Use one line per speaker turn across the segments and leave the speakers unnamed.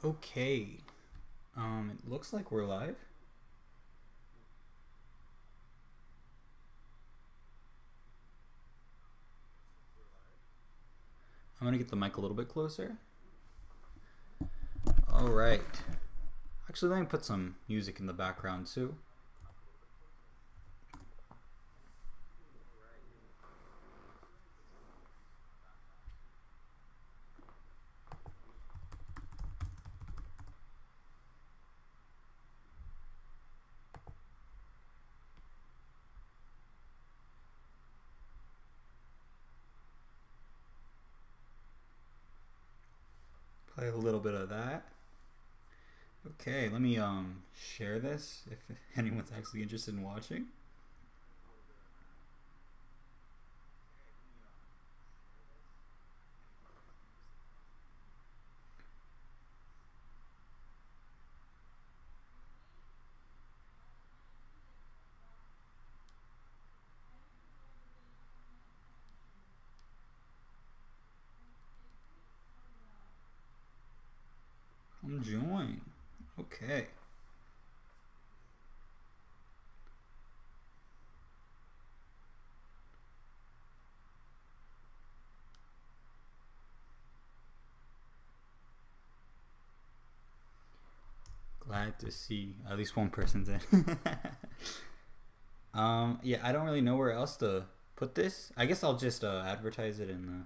Okay. It looks like we're live. I'm gonna get the mic a little bit closer. All right. Actually, let me put some music in the background too. Play a little bit of that. Okay, let me share this if anyone's actually interested in watching. Come join. Okay. Glad to see at least one person's in. Yeah, I don't really know where else to put this. I guess I'll just advertise it in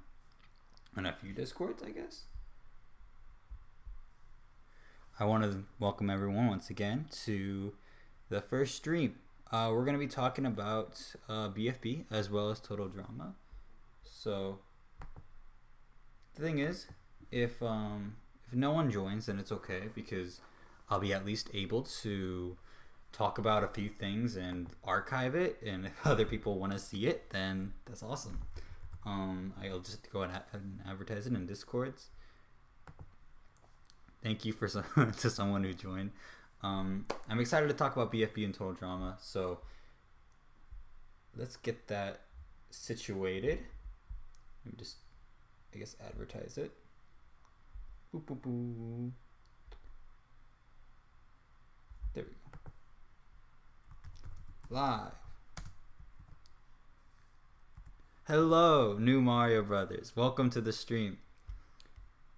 a few discords, I guess. I want to welcome everyone once again to the first stream. We're going to be talking about BFB as well as Total Drama. So the thing is, if no one joins, then it's okay because I'll be at least able to talk about a few things and archive it. And if other people want to see it, then that's awesome. I'll just go ahead and advertise it in Discords. Thank you for to someone who joined. I'm excited to talk about BFB and Total Drama. So let's get that situated. Let me just, I guess, advertise it. Boop, boop, boop. There we go. Live. Hello, new Mario Brothers. Welcome to the stream.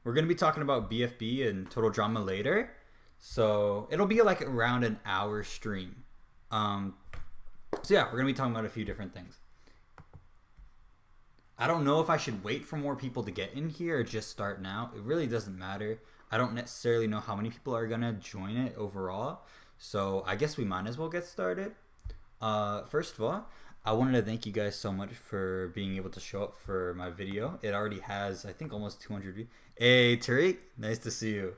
We're going to be talking about BFB and Total Drama later. So it'll be like around an hour stream. So yeah, we're going to be talking about a few different things. I don't know if I should wait for more people to get in here or just start now. It really doesn't matter. I don't necessarily know how many people are going to join it overall. So I guess we might as well get started. First of all, I wanted to thank you guys so much for being able to show up for my video. It already has, I think, almost 200 views. Hey, Tariq, nice to see you.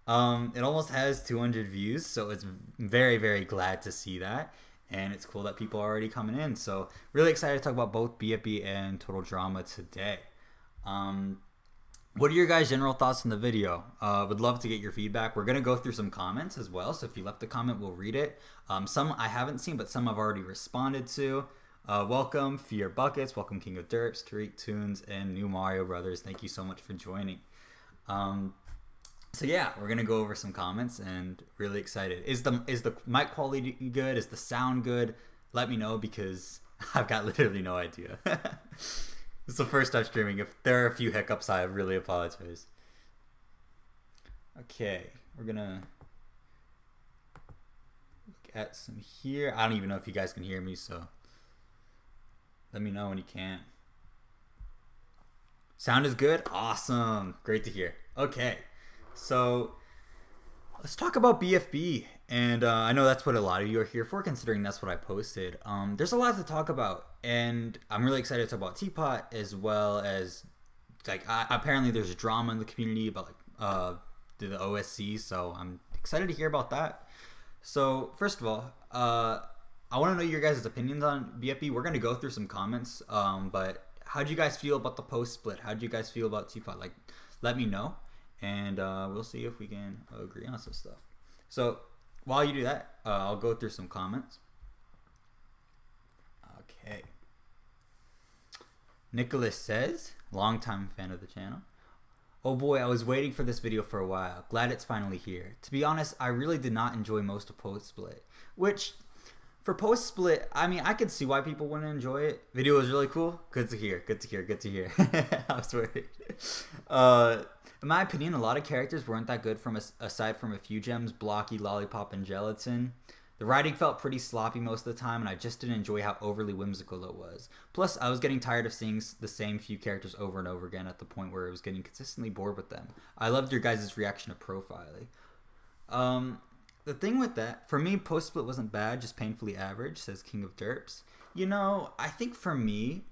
It almost has 200 views, so it's very, very glad to see that. And it's cool that people are already coming in. So really excited to talk about both BFB and Total Drama today. What are your guys' general thoughts on the video? Would love to get your feedback. We're going to go through some comments as well. So if you left a comment, we'll read it. Some I haven't seen, but some I've already responded to. Welcome, Fear Buckets. Welcome, King of Derps, Tariq Tunes, and New Mario Brothers. Thank you so much for joining. So yeah, we're going to go over some comments and really excited. Is the mic quality good? Is the sound good? Let me know because I've got literally no idea. It's the first time streaming. If there are a few hiccups, I really apologize. Okay, we're gonna look at some here. I don't even know if you guys can hear me, so let me know when you can. Sound is good? Awesome. Great to hear. Okay, so let's talk about BFB. And I know that's what a lot of you are here for, considering that's what I posted. There's a lot to talk about, and I'm really excited to talk about Teapot as well as apparently there's drama in the community about the OSC, so I'm excited to hear about that. So first of all, I want to know your guys' opinions on BFB. We're gonna go through some comments, but how do you guys feel about the post split? How do you guys feel about Teapot? Like, let me know, and we'll see if we can agree on some stuff. So while you do that, I'll go through some comments. Okay. Nicholas says, longtime fan of the channel. Oh boy, I was waiting for this video for a while. Glad it's finally here. To be honest, I really did not enjoy most of Post Split. Which, for Post Split, I mean, I could see why people wouldn't enjoy it. Video was really cool. Good to hear. Good to hear. Good to hear. I was worried. In my opinion, a lot of characters weren't that good aside from a few gems, Blocky, Lollipop, and Gelatin. The writing felt pretty sloppy most of the time, and I just didn't enjoy how overly whimsical it was. Plus, I was getting tired of seeing the same few characters over and over again at the point where I was getting consistently bored with them. I loved your guys' reaction to profiling. The thing with that, for me, Post Split wasn't bad, just painfully average, says King of Derps. You know, I think for me,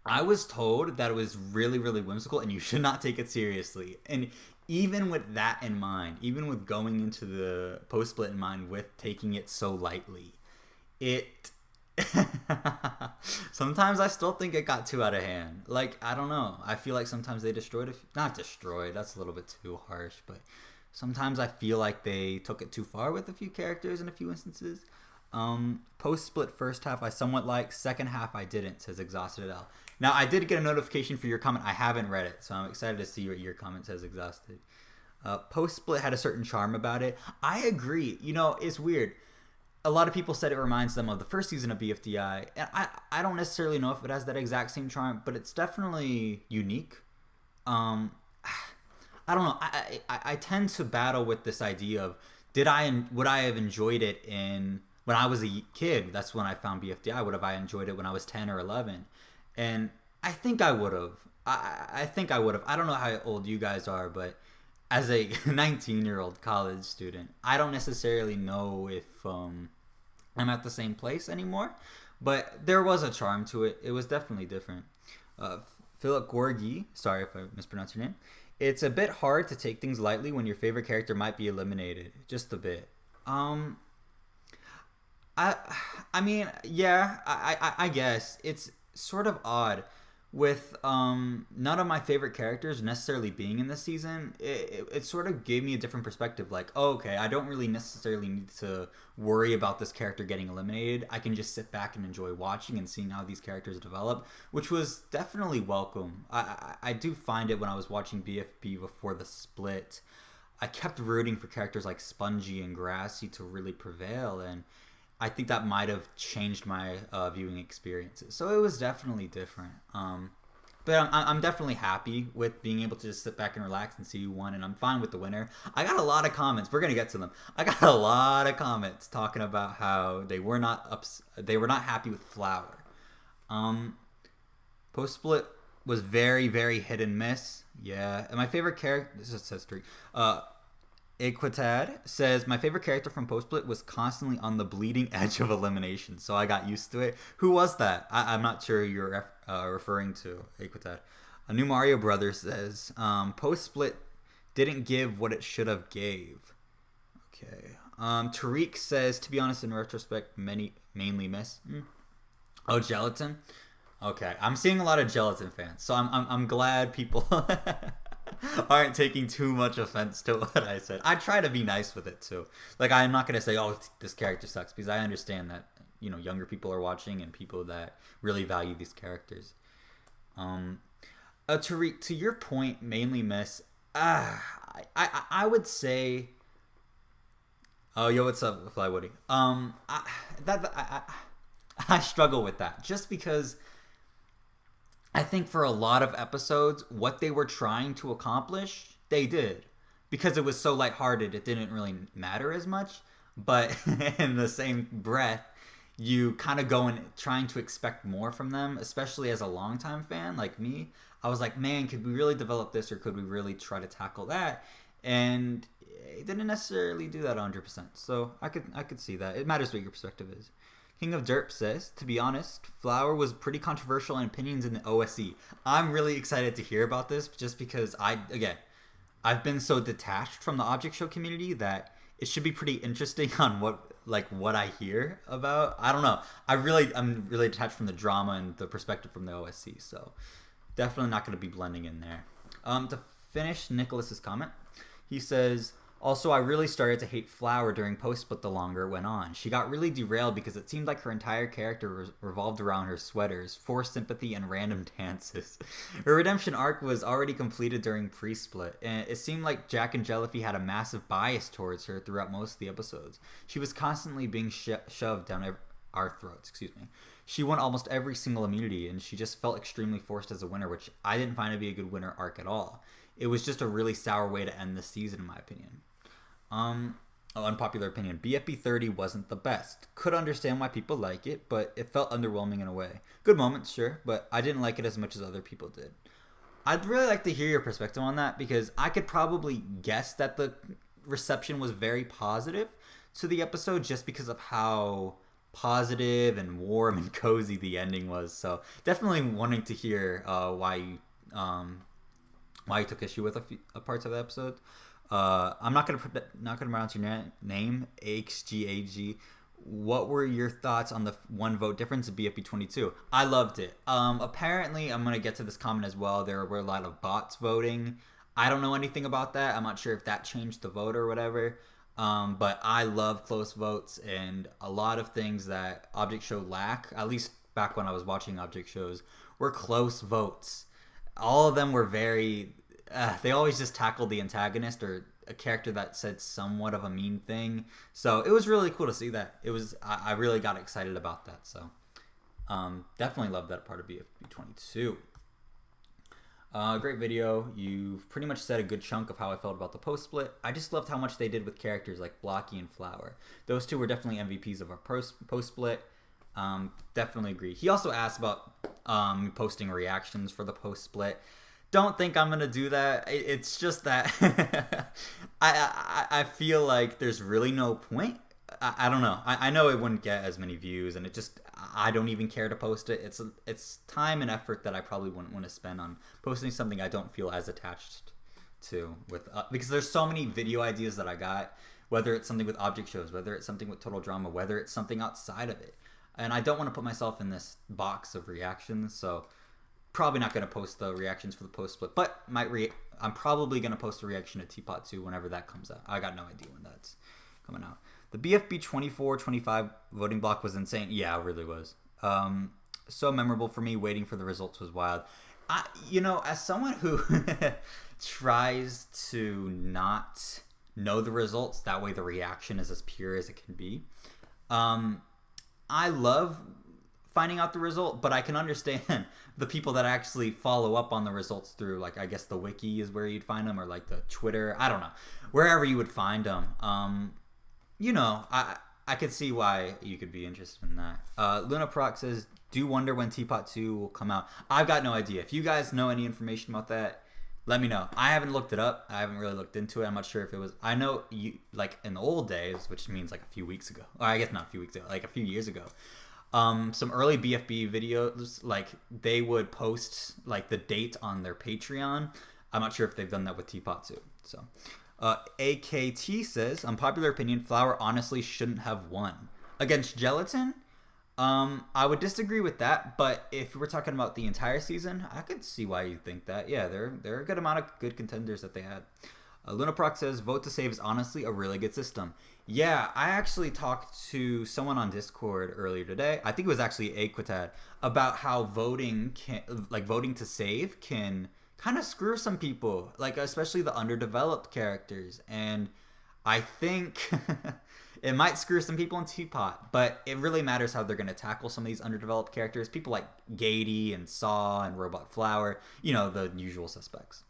I was told that it was really, really whimsical and you should not take it seriously. And even with that in mind, even with going into the Post Split in mind with taking it so lightly, it sometimes I still think it got too out of hand. Like, I don't know. I feel like sometimes they not destroyed, that's a little bit too harsh, but sometimes I feel like they took it too far with a few characters in a few instances. Post Split first half I somewhat liked, second half I didn't, says Exhausted L. Now, I did get a notification for your comment. I haven't read it, so I'm excited to see what your comment says, Exhausted. Post Split had a certain charm about it. I agree. You know, it's weird. A lot of people said it reminds them of the first season of BFDI. And I don't necessarily know if it has that exact same charm, but it's definitely unique. I don't know. I tend to battle with this idea of would I have enjoyed it when I was a kid? That's when I found BFDI. Would have I enjoyed it when I was 10 or 11? And I think I would have. I think I would have. I don't know how old you guys are, but as a 19-year-old college student, I don't necessarily know if I'm at the same place anymore. But there was a charm to it. It was definitely different. Philip Gorgi, sorry if I mispronounced your name. It's a bit hard to take things lightly when your favorite character might be eliminated. Just a bit. I mean, yeah, I guess. It's sort of odd with none of my favorite characters necessarily being in this season. It sort of gave me a different perspective, like, oh, okay, I don't really necessarily need to worry about this character getting eliminated. I can just sit back and enjoy watching and seeing how these characters develop, which was definitely welcome. I do find it when I was watching BFB before the split, I kept rooting for characters like Spongy and Grassy to really prevail, and I think that might have changed my viewing experiences. So it was definitely different. But I'm definitely happy with being able to just sit back and relax and see who won, and I'm fine with the winner. I got a lot of comments. We're gonna get to them. I got a lot of comments talking about how they were not happy with Flower. Post Split was very, very hit and miss. Yeah, and my favorite character. This is history. Equitad says, my favorite character from Post Split was constantly on the bleeding edge of elimination, so I got used to it. Who was that? I'm not sure you're referring to, Equitad. A new Mario Brother says, Post Split didn't give what it should have gave. Okay. Tariq says, to be honest, in retrospect, mainly miss. Oh, Gelatin? Okay. I'm seeing a lot of Gelatin fans, so I'm glad people aren't taking too much offense to what I said. I try to be nice with it too. Like, I'm not gonna say, oh, this character sucks, because I understand that, you know, younger people are watching and people that really value these characters. Tariq, to your point, mainly miss. I would say. Oh, yo, what's up, Fly Woody? I struggle with that just because. I think for a lot of episodes, what they were trying to accomplish, they did. Because it was so lighthearted, it didn't really matter as much. But in the same breath, you kind of go in trying to expect more from them, especially as a longtime fan like me. I was like, man, could we really develop this, or could we really try to tackle that? And it didn't necessarily do that 100%. So I could see that. It matters what your perspective is. King of Derp says, to be honest, Flower was pretty controversial in opinions in the OSE. I'm really excited to hear about this just because I've been so detached from the Object Show community that it should be pretty interesting on what I hear about. I don't know. I'm really detached from the drama and the perspective from the OSC, so definitely not going to be blending in there. To finish Nicholas's comment, he says, Also, I really started to hate Flower during post-split the longer it went on. She got really derailed because it seemed like her entire character revolved around her sweaters, forced sympathy, and random dances. Her redemption arc was already completed during pre-split, and it seemed like Jack and Jellyfy had a massive bias towards her throughout most of the episodes. She was constantly being shoved down our throats. She won almost every single immunity, and she just felt extremely forced as a winner, which I didn't find to be a good winner arc at all. It was just a really sour way to end the season, in my opinion. Unpopular opinion. BFB 30 wasn't the best. Could understand why people like it, but it felt underwhelming in a way. Good moments, sure, but I didn't like it as much as other people did. I'd really like to hear your perspective on that, because I could probably guess that the reception was very positive to the episode just because of how positive and warm and cozy the ending was. So definitely wanting to hear why you took issue with a few parts of the episode. I'm not gonna pronounce your name, HGAG. What were your thoughts on the one vote difference of BFB 22? I loved it. Apparently, I'm gonna get to this comment as well. There were a lot of bots voting. I don't know anything about that. I'm not sure if that changed the vote or whatever. But I love close votes, and a lot of things that Object Show lack, at least back when I was watching Object Shows, were close votes. All of them were very... they always just tackled the antagonist or a character that said somewhat of a mean thing. So it was really cool to see that. I really got excited about that. So definitely loved that part of BFB 22. Great video. You've pretty much said a good chunk of how I felt about the post split. I just loved how much they did with characters like Blocky and Flower. Those two were definitely MVPs of our post split. Definitely agree. He also asked about posting reactions for the post split. Don't think I'm gonna do that. It's just that I feel like there's really no point. I don't know. I know it wouldn't get as many views, and I don't even care to post it. It's time and effort that I probably wouldn't want to spend on posting something I don't feel as attached to because there's so many video ideas that I got, whether it's something with Object Shows, whether it's something with Total Drama, whether it's something outside of it, and I don't want to put myself in this box of reactions. So probably not going to post the reactions for the post split, but I'm probably going to post a reaction to Teapot 2 whenever that comes out. I got no idea when that's coming out. The BFB 24-25 voting block was insane. Yeah, it really was. So memorable for me. Waiting for the results was wild. As someone who tries to not know the results, that way the reaction is as pure as it can be. I love finding out the result, but I can understand the people that actually follow up on the results through, like, I guess the wiki is where you'd find them, or like the Twitter, I don't know, wherever you would find them. I could see why you could be interested in that. Luna Proc says, do wonder when Teapot 2 will come out. I've got no idea. If you guys know any information about that, let me know. I haven't looked it up. I haven't really looked into it. I'm not sure if it was... I know, like, in the old days, which means like a few weeks ago. Or I guess not a few weeks ago, like a few years ago. Some early BFB videos, like, they would post, like, the date on their Patreon. I'm not sure if they've done that with Teapot 2. So, AKT says, unpopular opinion, Flower honestly shouldn't have won. Against Gelatin, I would disagree with that, but if we're talking about the entire season, I could see why you think that. Yeah, there are a good amount of good contenders that they had. Luna Proc says, vote to save is honestly a really good system. Yeah, I actually talked to someone on Discord earlier today. I think it was actually Aquitad, about how voting to save can kind of screw some people, like especially the underdeveloped characters. And I think it might screw some people in Teapot, but it really matters how they're going to tackle some of these underdeveloped characters. People like Gady and Saw and Robot Flower, the usual suspects.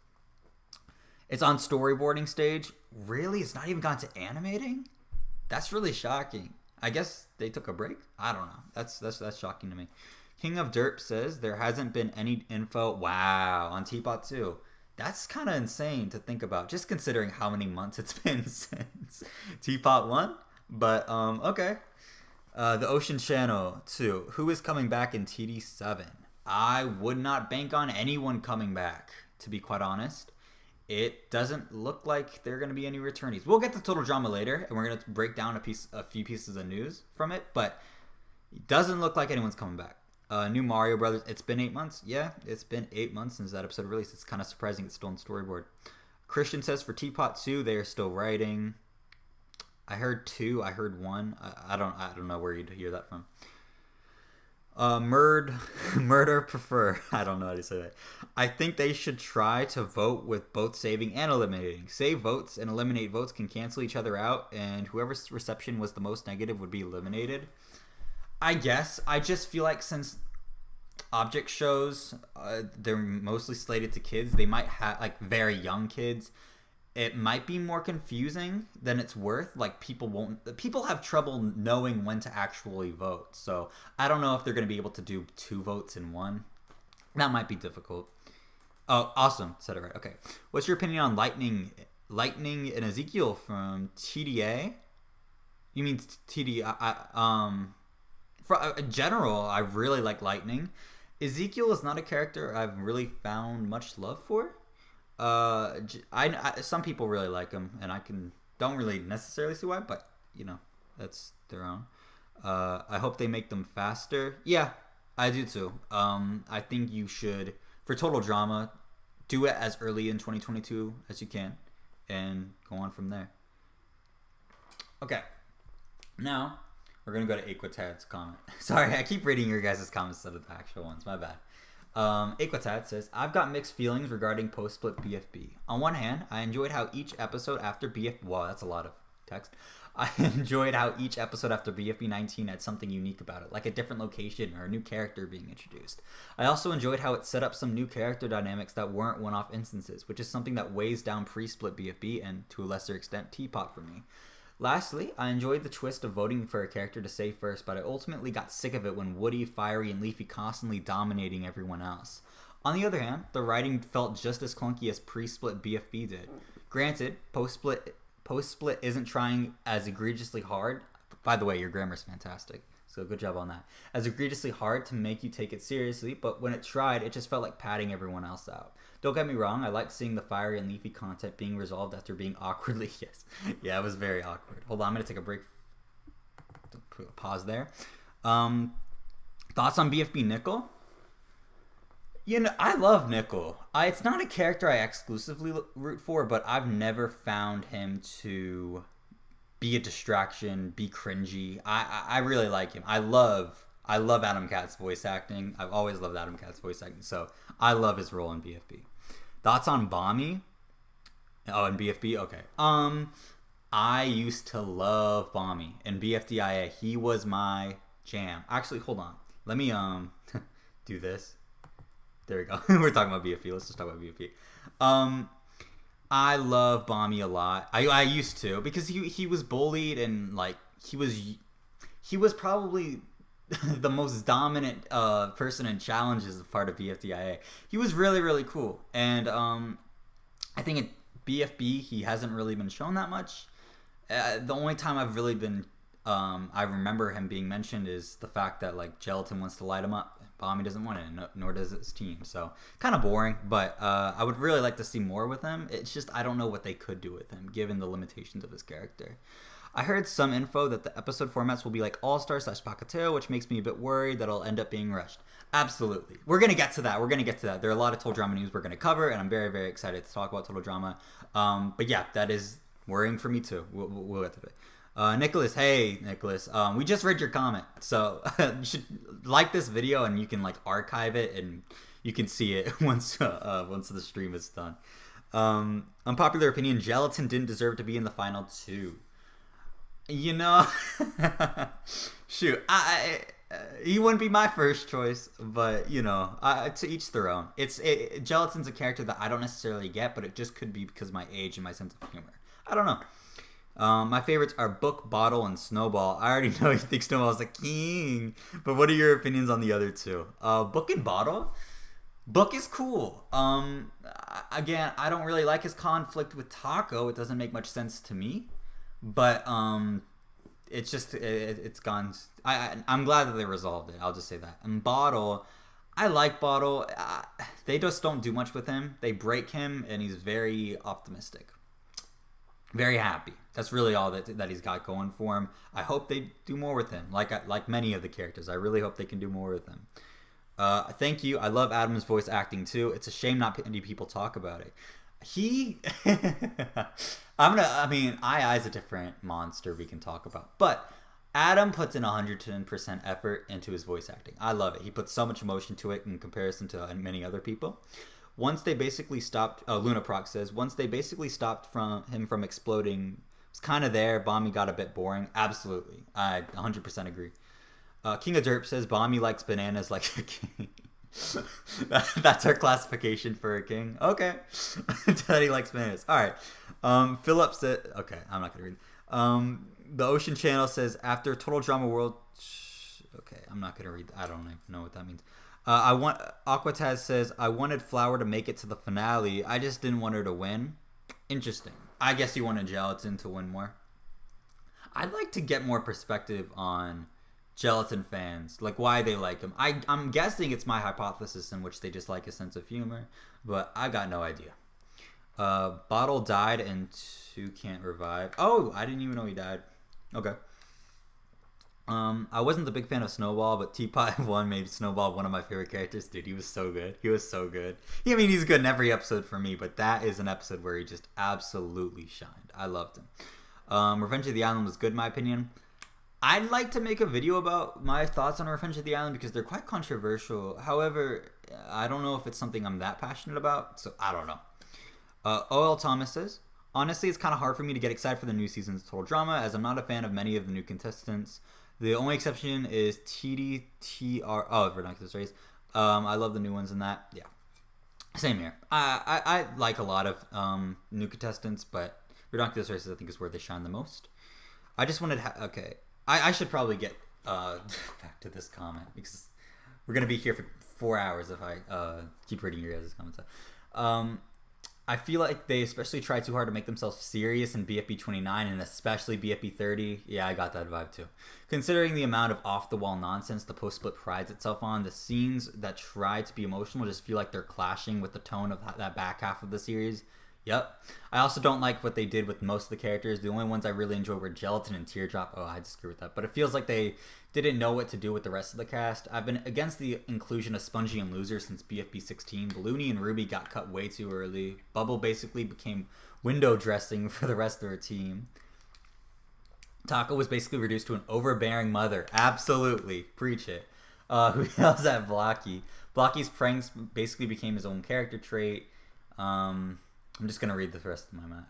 It's on storyboarding stage. Really? It's not even gone to animating? That's really shocking. I guess they took a break? I don't know. That's shocking to me. King of Derp says there hasn't been any info. Wow, on Teapot 2. That's kind of insane to think about, just considering how many months it's been since Teapot 1. But, okay. The Ocean Channel 2. Who is coming back in TD7? I would not bank on anyone coming back, to be quite honest. It doesn't look like there are going to be any returnees. We'll get to Total Drama later, and we're going to break down a few pieces of news from it, but it doesn't look like anyone's coming back. New Mario Brothers. It's been 8 months. Yeah, it's been 8 months since that episode released. It's kind of surprising it's still on storyboard. Christian says for Teapot 2, they are still writing. I heard 2. I heard 1. I don't know where you'd hear that from. Murder prefer. I don't know how to say that. I think they should try to vote with both saving and eliminating. Save votes and eliminate votes can cancel each other out, and whoever's reception was the most negative would be eliminated. I guess. I just feel like since object shows, they're mostly slated to kids, they might have, like, very young kids. It might be more confusing than it's worth. Like, people have trouble knowing when to actually vote. So I don't know if they're going to be able to do 2 votes in one. That might be difficult. Oh, awesome. Said it right. Okay. What's your opinion on Lightning and Ezekiel from TDA? You mean TDA? In general, I really like Lightning. Ezekiel is not a character I've really found much love for. Some people really like him, and don't really necessarily see why, but that's their own. I hope they make them faster. Yeah, I do too. I think you should, for Total Drama, do it as early in 2022 as you can, and go on from there. Okay, now we're gonna go to Aquatad's comment. Sorry, I keep reading your guys' comments instead of the actual ones. My bad. Aquatad says, I've got mixed feelings regarding post-split BFB. On one hand, I enjoyed how each episode after wow, that's a lot of text. I enjoyed how each episode after BFB 19 had something unique about it, like a different location or a new character being introduced. I also enjoyed how it set up some new character dynamics that weren't one-off instances, which is something that weighs down pre-split BFB and, to a lesser extent, Teapot for me. Lastly, I enjoyed the twist of voting for a character to save first, but I ultimately got sick of it when Woody, Fiery, and Leafy constantly dominating everyone else. On the other hand, the writing felt just as clunky as pre-split BFB did. Granted, post-split isn't trying as egregiously hard. By the way, your grammar's fantastic, so good job on that. As egregiously hard to make you take it seriously, but when it tried, it just felt like padding everyone else out. Don't get me wrong, I like seeing the Fiery and Leafy content being resolved after being awkwardly... Yes. Yeah, it was very awkward. Hold on, I'm going to take a break. Pause there. Thoughts on BFB Nickel? I love Nickel. It's not a character I exclusively root for, but I've never found him to be a distraction, be cringy. I really like him. I love Adam Catt's voice acting. I've always loved Adam Catt's voice acting, so I love his role in BFB. Thoughts on Bommy? Oh, in BFB? Okay. I used to love Bommy in BFDIA. He was my jam. Actually, hold on. Let me do this. There we go. We're talking about BFB. Let's just talk about BFB. I love Bommy a lot. I used to, because he was bullied, and like he was probably the most dominant person in challenges as part of BFDIA. He was really, really cool. And I think at BFB, he hasn't really been shown that much. The only time I've really been, I remember him being mentioned is the fact that like Gelatin wants to light him up. Bommy doesn't want it, nor does his team. So kind of boring, but I would really like to see more with him. It's just I don't know what they could do with him, given the limitations of his character. I heard some info that the episode formats will be like All-Star / Pacateo, which makes me a bit worried that it'll end up being rushed. Absolutely. We're going to get to that. There are a lot of Total Drama news we're going to cover, and I'm very, very excited to talk about Total Drama. But yeah, that is worrying for me too. We'll get to it. Nicholas, hey, Nicholas. We just read your comment, so you should like this video, and you can like archive it, and you can see it once the stream is done. Unpopular opinion, Gelatin didn't deserve to be in the final 2. Shoot, he wouldn't be my first choice, but to each their own. Gelatin's a character that I don't necessarily get, but it just could be because of my age and my sense of humor. I don't know. My favorites are Book, Bottle, and Snowball. I already know you think Snowball's a king, but what are your opinions on the other two? Book and Bottle? Book is cool. Again, I don't really like his conflict with Taco. It doesn't make much sense to me. But it's just it's gone. I'm glad that they resolved it. I'll just say that. And Bottle, I like Bottle. They just don't do much with him. They break him, and he's very optimistic, very happy. That's really all that he's got going for him. I hope they do more with him. Like many of the characters, I really hope they can do more with him. Thank you. I love Adam's voice acting too. It's a shame not many people talk about it. He, I mean, is a different monster we can talk about, but Adam puts in 110% effort into his voice acting. I love it. He puts so much emotion to it in comparison to many other people. Once they basically stopped, Luna Proc says, once they basically stopped from exploding, it was kind of there. Bomby got a bit boring. Absolutely. I 100% agree. King of Derp says, Bomby likes bananas like a king. That's our classification for a king. Okay. That he likes bananas. All right. Philip said, okay, I'm not going to read. The Ocean Channel says, after Total Drama World, okay, I'm not going to read. I don't even know what that means. Aquataz says, I wanted Flower to make it to the finale. I just didn't want her to win. Interesting. I guess you wanted Gelatin to win more. I'd like to get more perspective on Gelatin fans, like why they like him. I'm guessing it's my hypothesis in which they just like his sense of humor, but I got no idea. Bottle died and 2 can't revive. Oh, I didn't even know he died. Okay. I wasn't the big fan of Snowball, but Teapot 1 made Snowball one of my favorite characters. Dude, he was so good. He was so good. I mean, he's good in every episode for me, but that is an episode where he just absolutely shined. I loved him. Revenge of the Island was good in my opinion. I'd like to make a video about my thoughts on Revenge of the Island because they're quite controversial. However, I don't know if it's something I'm that passionate about, so I don't know. O.L. Thomas says, honestly, it's kind of hard for me to get excited for the new season's Total Drama as I'm not a fan of many of the new contestants. The only exception is TDTR. Oh, Redonkulous Race. I love the new ones in that. Yeah. Same here. I like a lot of new contestants, but Redonkulous Races I think is where they shine the most. I just wanted okay. I should probably get back to this comment because we're going to be here for 4 hours if I keep reading your guys' comments. I feel like they especially try too hard to make themselves serious in BFB 29 and especially BFB 30. Yeah, I got that vibe too. Considering the amount of off-the-wall nonsense the post-split prides itself on, the scenes that try to be emotional just feel like they're clashing with the tone of that back half of the series. Yep. I also don't like what they did with most of the characters. The only ones I really enjoyed were Gelatin and Teardrop. Oh, I disagree with that. But it feels like they didn't know what to do with the rest of the cast. I've been against the inclusion of Spongy and Loser since BFB 16. Balloony and Ruby got cut way too early. Bubble basically became window dressing for the rest of her team. Taco was basically reduced to an overbearing mother. Absolutely. Preach it. Who yells at Blocky? Blocky's pranks basically became his own character trait. I'm just going to read the rest of my mind.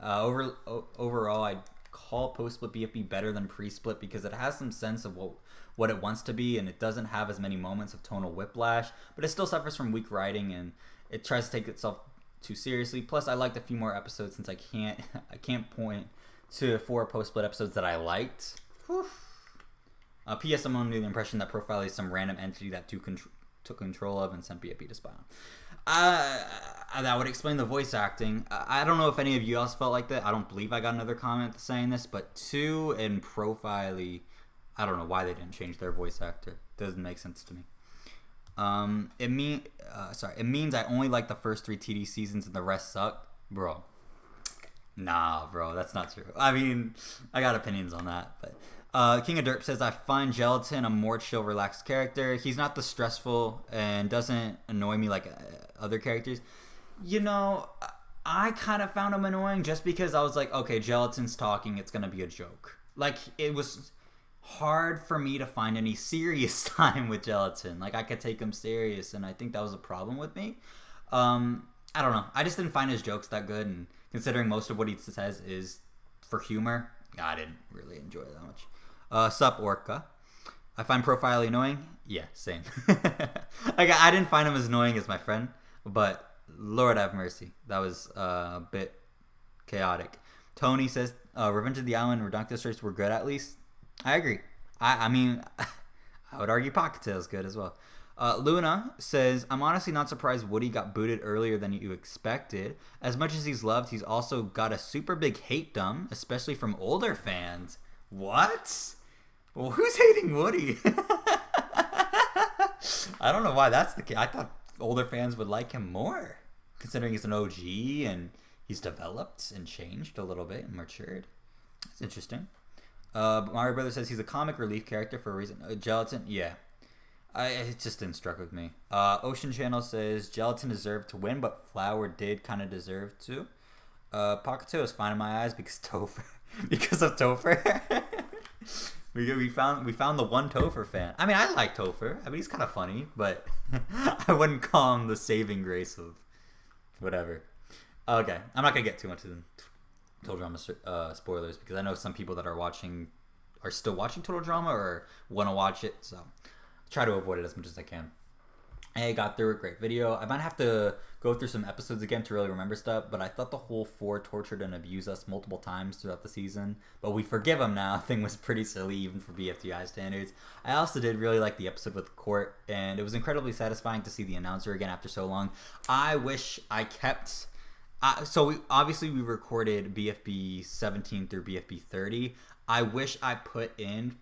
Overall, I'd call post-split BFB better than pre-split because it has some sense of what it wants to be, and it doesn't have as many moments of tonal whiplash, but it still suffers from weak writing, and it tries to take itself too seriously. Plus, I liked a few more episodes since I can't point to 4 post-split episodes that I liked. P.S. I'm under the impression that Profile is some random entity that took control of and sent BFB to spy on. That would explain the voice acting. I don't know if any of you else felt like that. I don't believe I got another comment saying this, but 2 and Profile, I don't know why they didn't change their voice actor. Doesn't make sense to me. It means I only like the first 3 TD seasons and the rest suck, bro. Nah, bro, that's not true. I mean, I got opinions on that, but King of Derp says, I find Gelatin a more chill, relaxed character. He's not the stressful and doesn't annoy me like other characters. You know, I kind of found him annoying just because I was like, okay, Gelatin's talking, it's going to be a joke. Like, it was hard for me to find any serious time with Gelatin. Like, I could take him serious, and I think that was a problem with me. I don't know. I just didn't find his jokes that good, and considering most of what he says is for humor, I didn't really enjoy it that much. Sup, Orca. I find Profile annoying. Yeah, same. I didn't find him as annoying as my friend, but Lord have mercy. That was a bit chaotic. Tony says, Revenge of the Island and Redonkulous Race were good at least. I agree. I mean, I would argue Pocket Tail's good as well. Luna says, I'm honestly not surprised Woody got booted earlier than you expected. As much as he's loved, he's also got a super big hate-dom, especially from older fans. What? Well, who's hating Woody? I don't know why that's the case. I thought older fans would like him more, considering he's an OG and he's developed and changed a little bit and matured. It's interesting. Mario Brother says he's a comic relief character for a reason. Gelatin, yeah. It just didn't struck with me. Ocean Channel says Gelatin deserved to win, but Flower did kind of deserve to. Pakato is fine in my eyes because Topher, because of Topher. we found the one Topher fan. I mean, I like Topher. I mean, he's kind of funny, but I wouldn't call him the saving grace of whatever. Okay, I'm not gonna get too much into Total Drama spoilers because I know some people that are still watching Total Drama or want to watch it, so try to avoid it as much as I can. I got through a great video. I might have to go through some episodes again to really remember stuff, but I thought the whole 4 tortured and abused us multiple times throughout the season, but we forgive him now. Thing was pretty silly even for BFTI standards. I also did really like the episode with the court, and it was incredibly satisfying to see the announcer again after so long. I wish I kept... we recorded BFB 17 through BFB 30. I wish I put in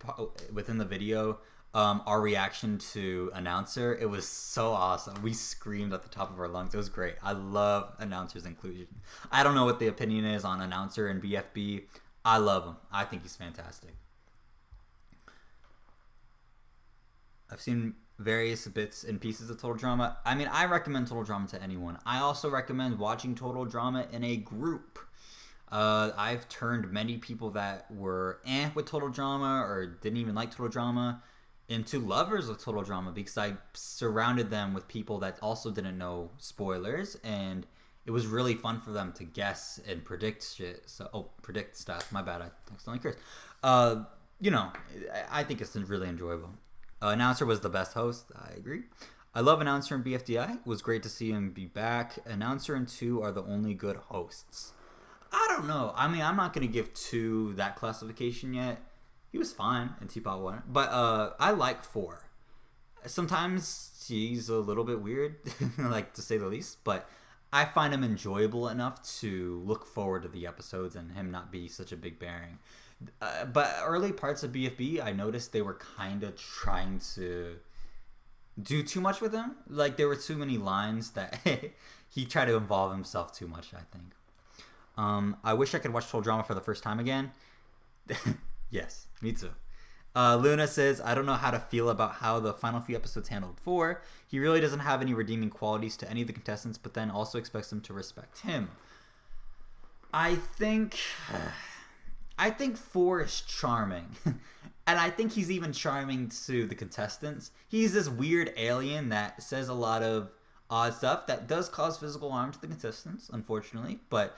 within the video our reaction to announcer. It was so awesome. We screamed at the top of our lungs. It was great. I love announcer's inclusion. I don't know what the opinion is on announcer and BFB. I love him. I think he's fantastic. I've seen various bits and pieces of Total Drama. I mean, I recommend Total Drama to anyone. I also recommend watching Total Drama in a group. I've turned many people that were with Total Drama or didn't even like Total Drama into lovers of Total Drama because I surrounded them with people that also didn't know spoilers, and it was really fun for them to guess and predict shit. Predict stuff. My bad, I accidentally cursed. I think it's really enjoyable. Announcer was the best host. I agree. I love Announcer and BFDI. It was great to see him be back. Announcer and 2 are the only good hosts. I don't know. I mean, I'm not going to give 2 that classification yet. He was fine in Teapot 1. But I like 4. Sometimes he's a little bit weird, like to say the least. But I find him enjoyable enough to look forward to the episodes and him not be such a big bearing. But early parts of BFB, I noticed they were kind of trying to do too much with him. Like, there were too many lines that he tried to involve himself too much, I think. I wish I could watch Total Drama for the first time again. Yes, me too. Luna says, I don't know how to feel about how the final few episodes handled 4. He really doesn't have any redeeming qualities to any of the contestants, but then also expects them to respect him. I think 4 is charming. And I think he's even charming to the contestants. He's this weird alien that says a lot of odd stuff that does cause physical harm to the contestants, unfortunately. But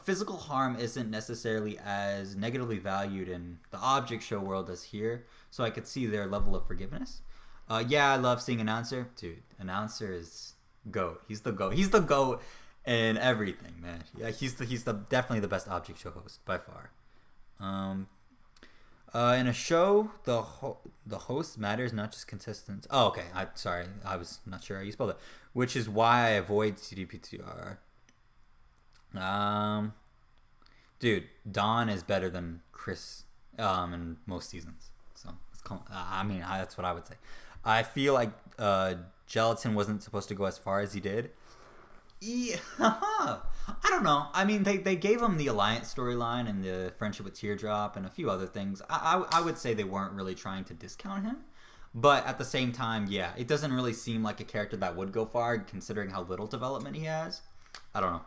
physical harm isn't necessarily as negatively valued in the object show world as here. So I could see their level of forgiveness. Yeah, I love seeing Announcer. Dude, Announcer is GOAT. He's the GOAT. He's the GOAT in everything, man. Yeah, he's definitely the best object show host by far. In a show, the host matters, not just contestants. Oh, okay. Sorry, I was not sure how you spelled it. Which is why I avoid CDPTR. Dude, Dawn is better than Chris in most seasons. So that's what I would say. I feel like Gelatin wasn't supposed to go as far as he did. Yeah, I don't know. I mean, they gave him the alliance storyline and the friendship with Teardrop and a few other things. I would say they weren't really trying to discount him. But at the same time, yeah, it doesn't really seem like a character that would go far considering how little development he has. I don't know.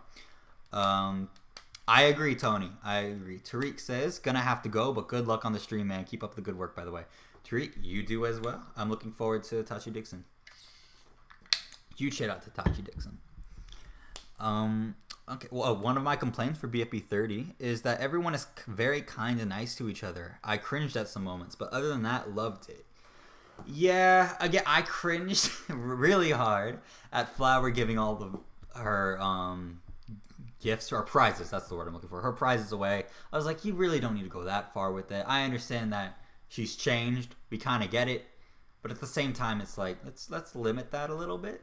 I agree, Tony. I agree. Tariq says, gonna have to go, but good luck on the stream, man. Keep up the good work, by the way. Tariq, you do as well. I'm looking forward to Tachi Dixon. Huge shout out to Tachi Dixon. Okay. Well, one of my complaints for BFB 30 is that everyone is very kind and nice to each other. I cringed at some moments, but other than that, loved it. Yeah, again, I cringed really hard at Flower giving all her gifts or prizes. That's the word I'm looking for. Her prizes away. I was like, you really don't need to go that far with it. I understand that she's changed. We kind of get it, but at the same time, it's like let's limit that a little bit.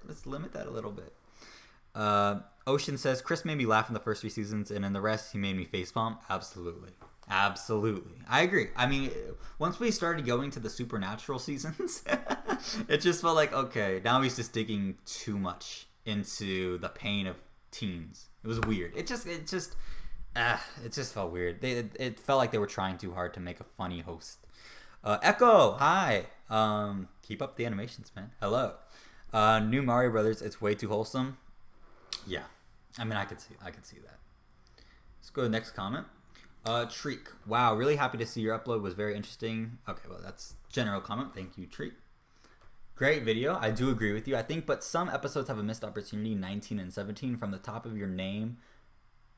Ocean says, Chris made me laugh in the first 3 seasons, and in the rest, he made me facepalm. Absolutely. I agree. I mean, once we started going to the supernatural seasons, it just felt like, okay, now he's just digging too much into the pain of teens. It was weird. It just felt weird. It felt like they were trying too hard to make a funny host. Echo, hi. Keep up the animations, man. Hello. New Mario Brothers. It's way too wholesome. Yeah, I mean, I could see that. Let's go to the next comment. Treek. Wow, really happy to see your upload was very interesting. Okay, well, that's general comment. Thank you, Treek. Great video. I do agree with you. I think, but some episodes have a missed opportunity. 19 and 17 from the top of your name.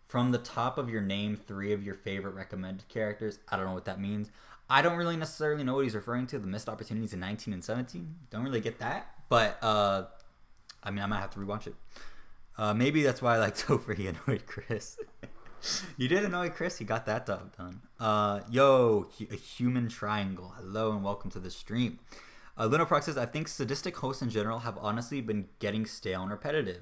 From the top of your name, 3 of your favorite recommended characters. I don't know what that means. I don't really necessarily know what he's referring to. The missed opportunities in 19 and 17. Don't really get that. But, I mean, I might have to rewatch it. Maybe that's why I like Topher. He annoyed Chris. You did annoy Chris. You got that job done. Yo, a human triangle. Hello and welcome to the stream. Lunoprox says, I think sadistic hosts in general have honestly been getting stale and repetitive.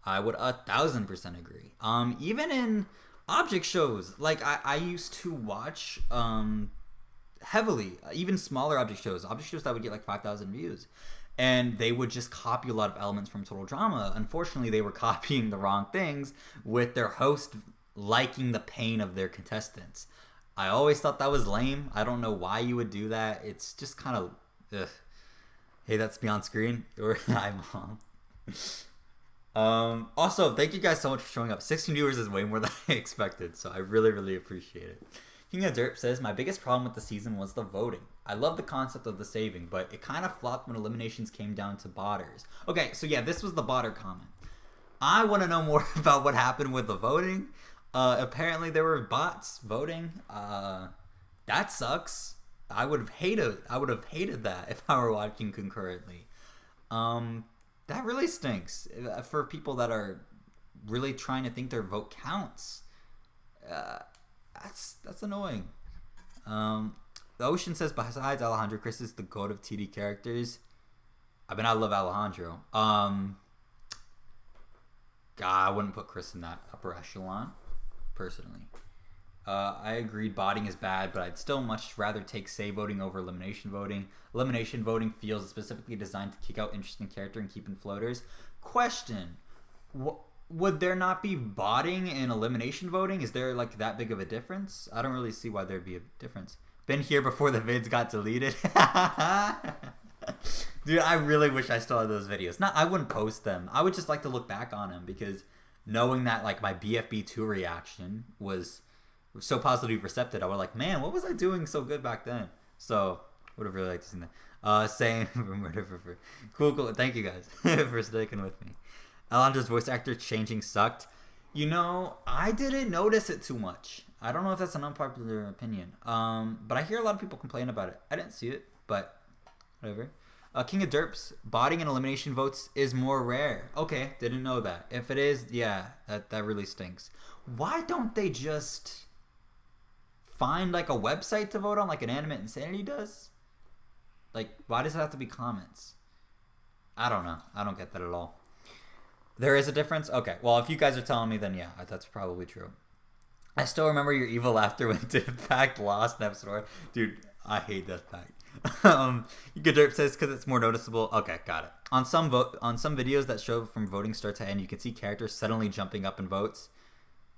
I would 1,000% agree. Even in object shows, like I used to watch heavily, even smaller object shows that would get like 5,000 views. And they would just copy a lot of elements from Total Drama. Unfortunately, they were copying the wrong things with their host liking the pain of their contestants. I always thought that was lame. I don't know why you would do that. It's just kind of, ugh. Hey, that's me on screen. Or hi, Mom. Also, thank you guys so much for showing up. 16 viewers is way more than I expected, so I really, really appreciate it. King of Derp says, my biggest problem with the season was the voting. I love the concept of the saving, but it kind of flopped when eliminations came down to botters. Okay, so yeah, this was the botter comment. I want to know more about what happened with the voting. Apparently there were bots voting. That sucks. I would have hated that if I were watching concurrently. That really stinks for people that are really trying to think their vote counts. That's annoying. The Ocean says, besides Alejandro, Chris is the goat of TD characters. I mean, I love Alejandro. God, I wouldn't put Chris in that upper echelon, personally. I agreed botting is bad, but I'd still much rather take save voting over elimination voting. Elimination voting feels specifically designed to kick out interesting character and keep in floaters. Question. Would there not be botting and elimination voting? Is there like that big of a difference? I don't really see why there'd be a difference. Been here before the vids got deleted. Dude, I really wish I still had those videos. I wouldn't post them. I would just like to look back on them because knowing that like my BFB 2 reaction was so positively receptive, I was like, man, what was I doing so good back then? So would have really liked to see that. Same for cool. Thank you guys for sticking with me. Alejandro's voice actor changing sucked. You know, I didn't notice it too much. I don't know if that's an unpopular opinion. But I hear a lot of people complain about it. I didn't see it, but whatever. King of Derps, botting and elimination votes is more rare. Okay, didn't know that. If it is, yeah, that really stinks. Why don't they just find like a website to vote on like an Animate Insanity does? Like, why does it have to be comments? I don't know. I don't get that at all. There is a difference? Okay, well, if you guys are telling me, then yeah, that's probably true. I still remember your evil laughter when Death Pact lost in episode 4. Dude, I hate Death Pact. Good Derp says because it's more noticeable. Okay, got it. On some videos that show from voting start to end, you can see characters suddenly jumping up in votes.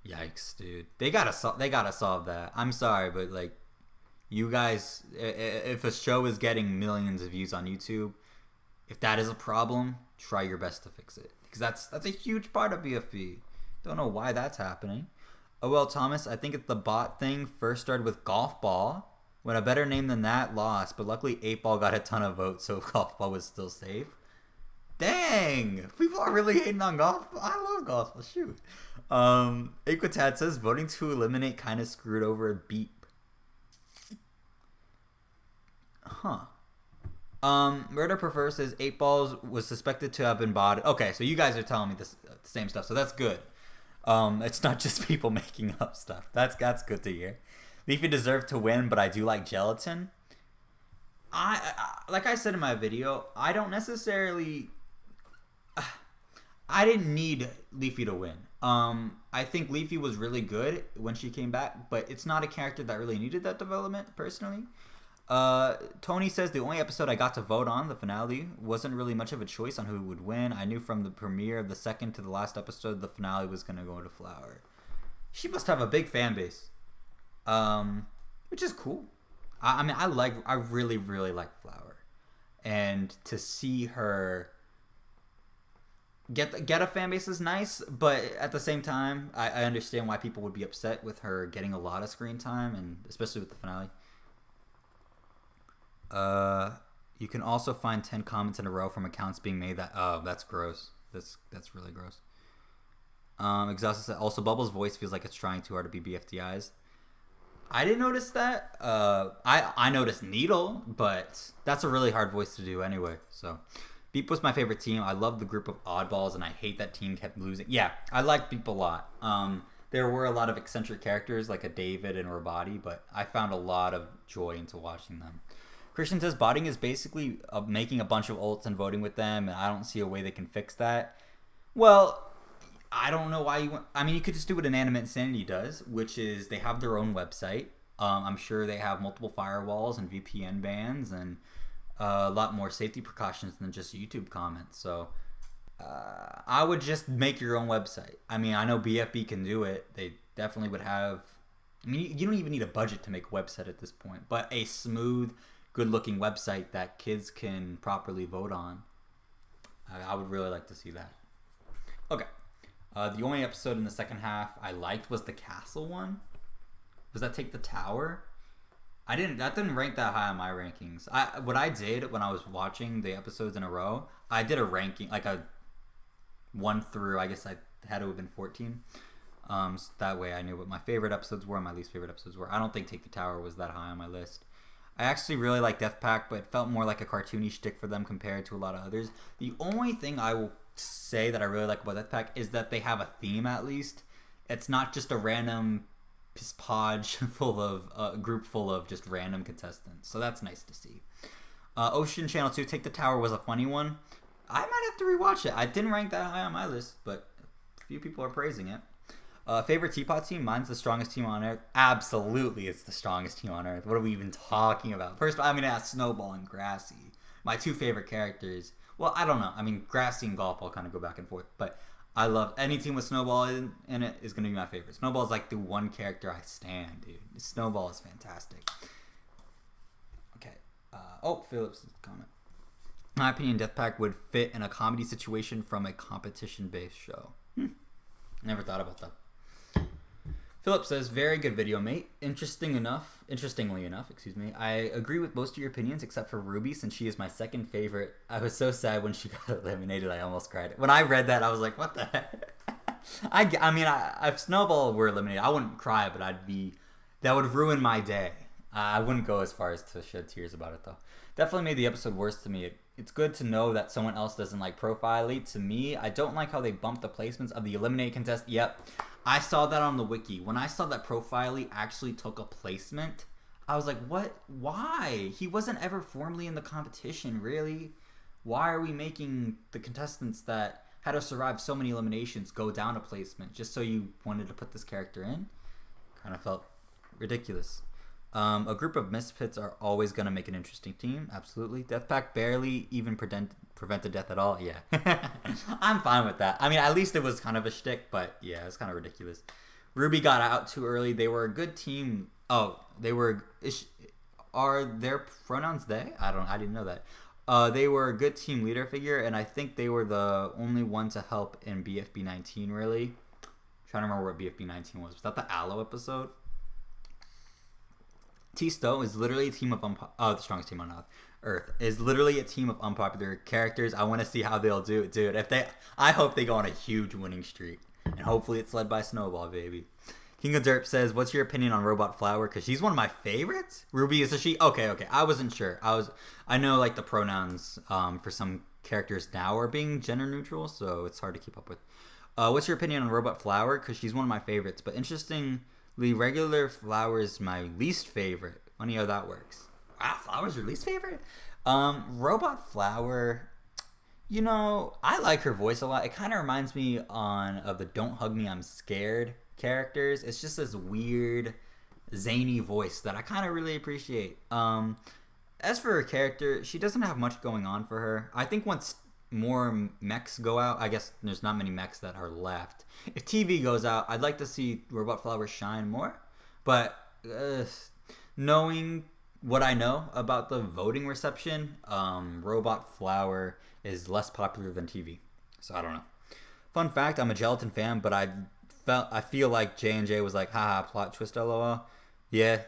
Yikes, dude. They gotta solve that. I'm sorry, but like, you guys, if a show is getting millions of views on YouTube, if that is a problem, try your best to fix it. Because that's a huge part of BFB. Don't know why that's happening. Oh well, Thomas, I think it's the bot thing first started with Golf Ball. When a better name than that lost, but luckily 8-Ball got a ton of votes, so Golf Ball was still safe. Dang! People are really hating on Golf Ball. I love Golf Ball, shoot. Equitad says, voting to eliminate kind of screwed over a beep. Huh. Murder Prefer says 8-Balls was suspected to have been botted. Okay, so you guys are telling me this same stuff, so that's good. It's not just people making up stuff. That's good to hear. Leafy deserved to win, but I do like Gelatin. I like I said in my video, I don't necessarily... I didn't need Leafy to win. I think Leafy was really good when she came back, but it's not a character that really needed that development, personally. Tony says the only episode I got to vote on, the finale, wasn't really much of a choice on who would win. I knew from the premiere of the second to the last episode the finale was going to go to Flower. She must have a big fan base. Which is cool. I mean, I really, really like Flower. And to see her get a fan base is nice, but at the same time, I understand why people would be upset with her getting a lot of screen time, and especially with the finale. You can also find 10 comments in a row from accounts being made that, oh, that's gross. That's really gross. Exhausted said, also Bubble's voice feels like it's trying too hard to be BFDI's. I didn't notice that. I noticed Needle, but that's a really hard voice to do anyway. So, Beep was my favorite team. I love the group of oddballs, and I hate that team kept losing. Yeah, I like Beep a lot. There were a lot of eccentric characters like a David and Rabati, but I found a lot of joy into watching them. Christian says botting is basically making a bunch of ults and voting with them, and I don't see a way they can fix that. Well, I don't know why you want... I mean, you could just do what Inanimate Insanity does, which is they have their own website. I'm sure they have multiple firewalls and VPN bans and a lot more safety precautions than just YouTube comments. So I would just make your own website. I mean, I know BFB can do it. They definitely would have... I mean, you don't even need a budget to make a website at this point, but a smooth, good-looking website that kids can properly vote on. I would really like to see that. Okay. The only episode in the second half I liked was the castle one. Was that Take the Tower? That didn't rank that high on my rankings. What I did when I was watching the episodes in a row, I did a ranking, like a 1 through, I guess I had to have been 14. So that way I knew what my favorite episodes were and my least favorite episodes were. I don't think Take the Tower was that high on my list. I actually really like Death Pack, but it felt more like a cartoony shtick for them compared to a lot of others. The only thing I will say that I really like about Death Pack is that they have a theme at least. It's not just a random podge full of a group full of just random contestants. So that's nice to see. Ocean Channel 2, Take the Tower was a funny one. I might have to rewatch it. I didn't rank that high on my list, but a few people are praising it. Favorite Teapot team? Mine's the strongest team on Earth. Absolutely, it's the strongest team on Earth. What are we even talking about? First, I'm going to ask Snowball and Grassy. My two favorite characters. Well, I don't know. I mean, Grassy and Golf, I'll kind of go back and forth. But I love any team with Snowball in it is going to be my favorite. Snowball is like the one character I stand, dude. Snowball is fantastic. Okay. Phillips' comment. In my opinion, Death Pack would fit in a comedy situation from a competition-based show. Never thought about that. Philip says, very good video, mate. Interestingly enough, I agree with most of your opinions except for Ruby, since she is my second favorite. I was so sad when she got eliminated, I almost cried. When I read that, I was like, what the heck? I mean, if Snowball were eliminated, I wouldn't cry, but that would ruin my day. I wouldn't go as far as to shed tears about it, though. Definitely made the episode worse to me. It's good to know that someone else doesn't like Profile Elite. To me, I don't like how they bumped the placements of the eliminated contest. Yep, I saw that on the wiki. When I saw that Profile Elite actually took a placement, I was like, what? Why? He wasn't ever formally in the competition, really? Why are we making the contestants that had to survive so many eliminations go down a placement just so you wanted to put this character in? Kind of felt ridiculous. A group of misfits are always going to make an interesting team. Absolutely. Death Pack barely even prevented death at all. Yeah. I'm fine with that. I mean, at least it was kind of a shtick, but yeah, it's kind of ridiculous. Ruby got out too early. They were a good team. Oh, they were... Are their pronouns they? I didn't know that. They were a good team leader figure, and I think they were the only one to help in BFB 19, really. I'm trying to remember what BFB 19 was. Was that the Aloe episode? T-Stow is literally a team of the strongest team on Earth is literally a team of unpopular characters. I want to see how they'll do it, dude. I hope they go on a huge winning streak, and hopefully it's led by Snowball, baby. King of Derp says, "What's your opinion on Robot Flower? Because she's one of my favorites." Ruby is a she. Okay. I wasn't sure. I know like the pronouns for some characters now are being gender neutral, so it's hard to keep up with. What's your opinion on Robot Flower? Because she's one of my favorites, but interesting. Regular Flower is my least favorite. Funny how that works. Wow, Flower's your least favorite? Robot Flower, you know, I like her voice a lot. It kind of reminds me of the Don't Hug Me, I'm Scared characters. It's just this weird, zany voice that I kind of really appreciate. As for her character, she doesn't have much going on for her. I think once more mechs go out, I guess there's not many mechs that are left. If TV goes out, I'd like to see Robot Flower shine more, but knowing what I know about the voting reception, Robot Flower is less popular than TV. So I don't know. Fun fact: I'm a Gelatin fan, but I feel like J&J was like, haha, plot twist, lol. Yeah,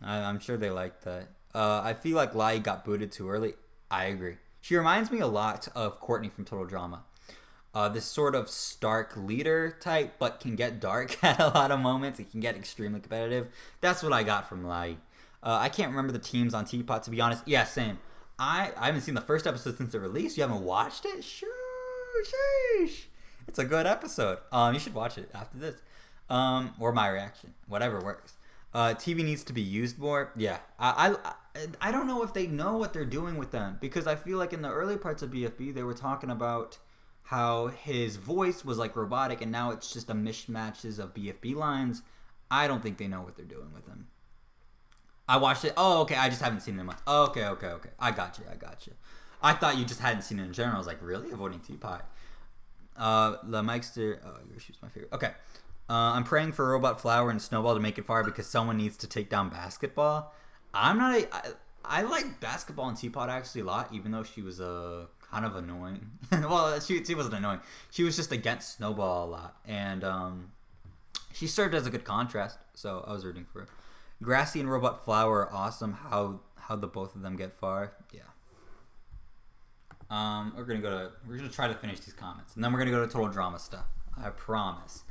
I'm sure they liked that. I feel like Lai got booted too early. I agree. She reminds me a lot of Courtney from Total Drama. This sort of stark leader type, but can get dark at a lot of moments. It can get extremely competitive. That's what I got from Lai. I can't remember the teams on Teapot, to be honest. Yeah, same. I haven't seen the first episode since it released. You haven't watched it? Sheesh. It's a good episode. You should watch it after this. Or my reaction. Whatever works. TV needs to be used more. Yeah. I don't know if they know what they're doing with them. Because I feel like in the early parts of BFB, they were talking about how his voice was like robotic, and now it's just a mishmatches of BFB lines. I don't think they know what they're doing with him. I watched it. Oh, okay. I just haven't seen it much. Oh, okay. I got you. I thought you just hadn't seen it in general. I was like, really? Avoiding Teapot. The Mikester. Oh, your shoe's my favorite. Okay. I'm praying for Robot Flower and Snowball to make it far because someone needs to take down Basketball. I like Basketball and Teapot actually a lot, even though she was kind of annoying. Well, she wasn't annoying. She was just against Snowball a lot, and she served as a good contrast. So I was rooting for her. Grassy and Robot Flower are awesome. How the both of them get far. Yeah. We're gonna try to finish these comments, and then we're gonna go to Total Drama stuff. I promise.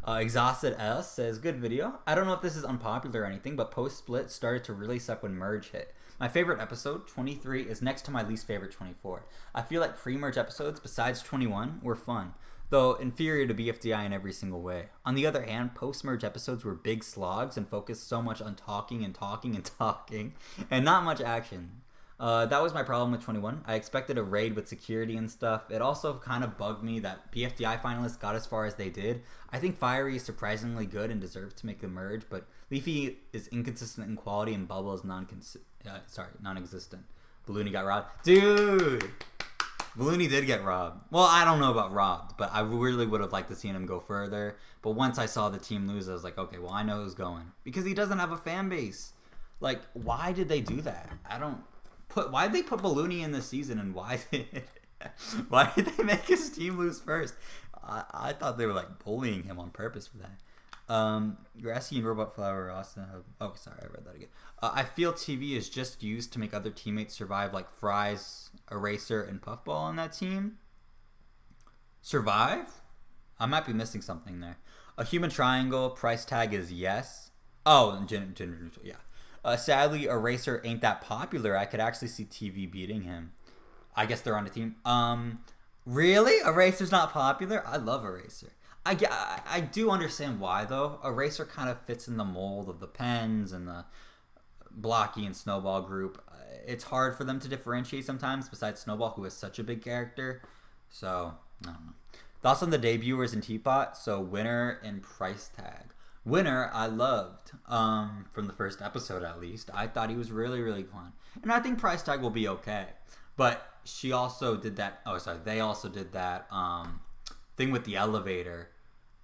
Exhausted S says, good video. I don't know if this is unpopular or anything, but post-split started to really suck when merge hit. My favorite episode, 23, is next to my least favorite, 24. I feel like pre-merge episodes, besides 21, were fun, though inferior to BFDI in every single way. On the other hand, post-merge episodes were big slogs and focused so much on talking, and not much action. That was my problem with 21. I expected a raid with security and stuff. It also kind of bugged me that BFDI finalists got as far as they did. I think Fiery is surprisingly good and deserves to make the merge, but Leafy is inconsistent in quality and Bubble is non-existent. Balloony got robbed. Dude! Balloony did get robbed. Well, I don't know about robbed, but I really would have liked to see him go further. But once I saw the team lose, I was like, okay, well, I know who's going. Because he doesn't have a fan base. Like, why did they do that? Why did they put Balloony in this season, and why did they make his team lose first? I thought they were like bullying him on purpose for that. Grassy and Robot Flower also have... Oh, sorry, I read that again. I feel TV is just used to make other teammates survive, like Fries, Eraser, and Puffball on that team. Survive? I might be missing something there. A human triangle, price tag is yes. Oh, gender neutral, yeah. Sadly, Eraser ain't that popular. I could actually see TV beating him. I guess they're on a team. Really? Eraser's not popular? I love Eraser. I do understand why, though. Eraser kind of fits in the mold of the Pens and the Blocky and Snowball group. It's hard for them to differentiate sometimes, besides Snowball, who is such a big character. So, I don't know. Thoughts on the debuters in Teapot? So, Winner and Price Tag. Winner, I loved, from the first episode at least. I thought he was really, really fun. And I think Price Tag will be okay. But she also did that, they also did that thing with the elevator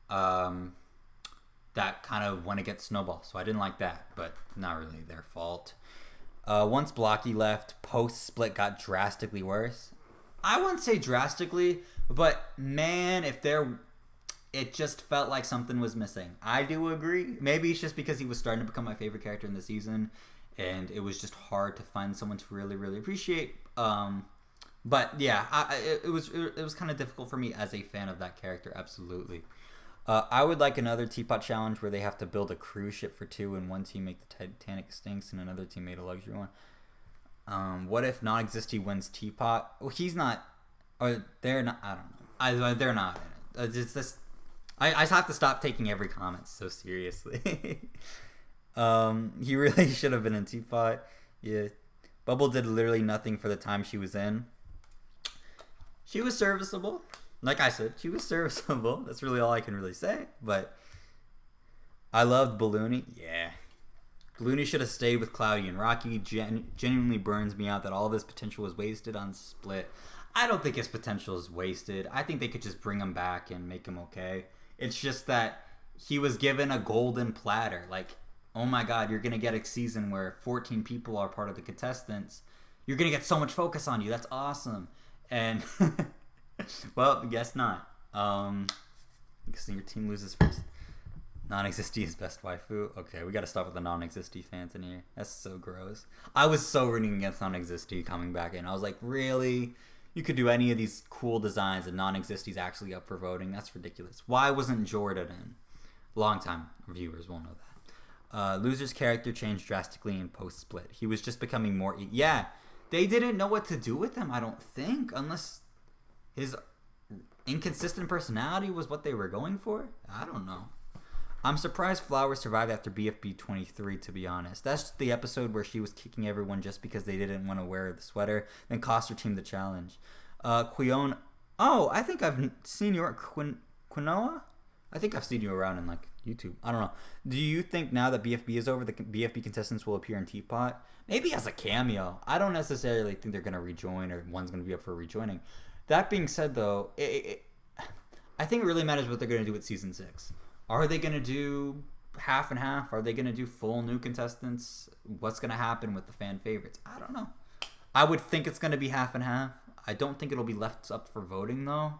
that kind of went against Snowball. So I didn't like that, but not really their fault. Once Blocky left, post-split got drastically worse. I wouldn't say drastically, but man, it just felt like something was missing. I do agree. Maybe it's just because he was starting to become my favorite character in the season, and it was just hard to find someone to really, really appreciate. But yeah, it was kind of difficult for me as a fan of that character. Absolutely. I would like another Teapot challenge where they have to build a cruise ship for two, and one team make the Titanic stinks, and another team made a luxury one. What if non-existy wins Teapot? Well, he's not, or they're not. I don't know. They're not in it. It's this. I just have to stop taking every comment so seriously. He really should have been in Teapot. Yeah. Bubble did literally nothing for the time she was in. She was serviceable. Like I said, she was serviceable. That's really all I can really say. But I loved Balloony. Yeah. Balloony should have stayed with Cloudy and Rocky. Genuinely burns me out that all of his potential was wasted on Split. I don't think his potential is wasted. I think they could just bring him back and make him okay. It's just that he was given a golden platter. Like, oh my god, you're gonna get a season where 14 people are part of the contestants. You're gonna get so much focus on you. That's awesome. And well, guess not. Because your team loses first. Non-existee is best waifu. Okay, we gotta stop with the non-existee fans in here. That's so gross. I was so rooting against non-existee coming back in. I was like, really? You could do any of these cool designs and non-existee's actually up for voting? That's ridiculous. Why wasn't Jordan in? Long-time viewers will know that. Loser's character changed drastically in post-split. He was just becoming more... Yeah, they didn't know what to do with him, I don't think, unless his inconsistent personality was what they were going for. I don't know. I'm surprised Flower survived after BFB 23, to be honest. That's the episode where she was kicking everyone just because they didn't want to wear the sweater, then cost her team the challenge. Quion... Oh, I think I've seen your... Quinoa? I think I've seen you around in, like, YouTube. I don't know. Do you think now that BFB is over, the BFB contestants will appear in Teapot? Maybe as a cameo. I don't necessarily think they're going to rejoin or one's going to be up for rejoining. That being said, though, I think it really matters what they're going to do with Season 6. Are they going to do half and half? Are they going to do full new contestants? What's going to happen with the fan favorites? I don't know. I would think it's going to be half and half. I don't think it'll be left up for voting, though.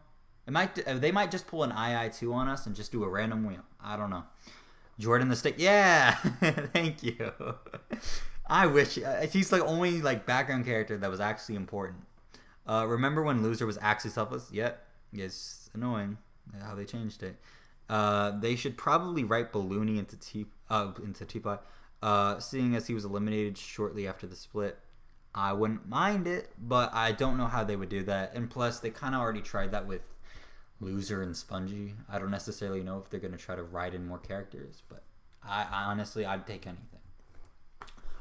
They might just pull an II2 on us and just do a random wheel. I don't know. Jordan the Stick. Yeah! Thank you. I wish. He's the only background character that was actually important. Remember when Loser was actually selfless? Yep. It's annoying how they changed it. They should probably write Balloony into Teapot. Seeing as he was eliminated shortly after the split. I wouldn't mind it, but I don't know how they would do that. And plus, they kind of already tried that with Loser and Spongy. I don't necessarily know if they're going to try to write in more characters, but I honestly, I'd take anything.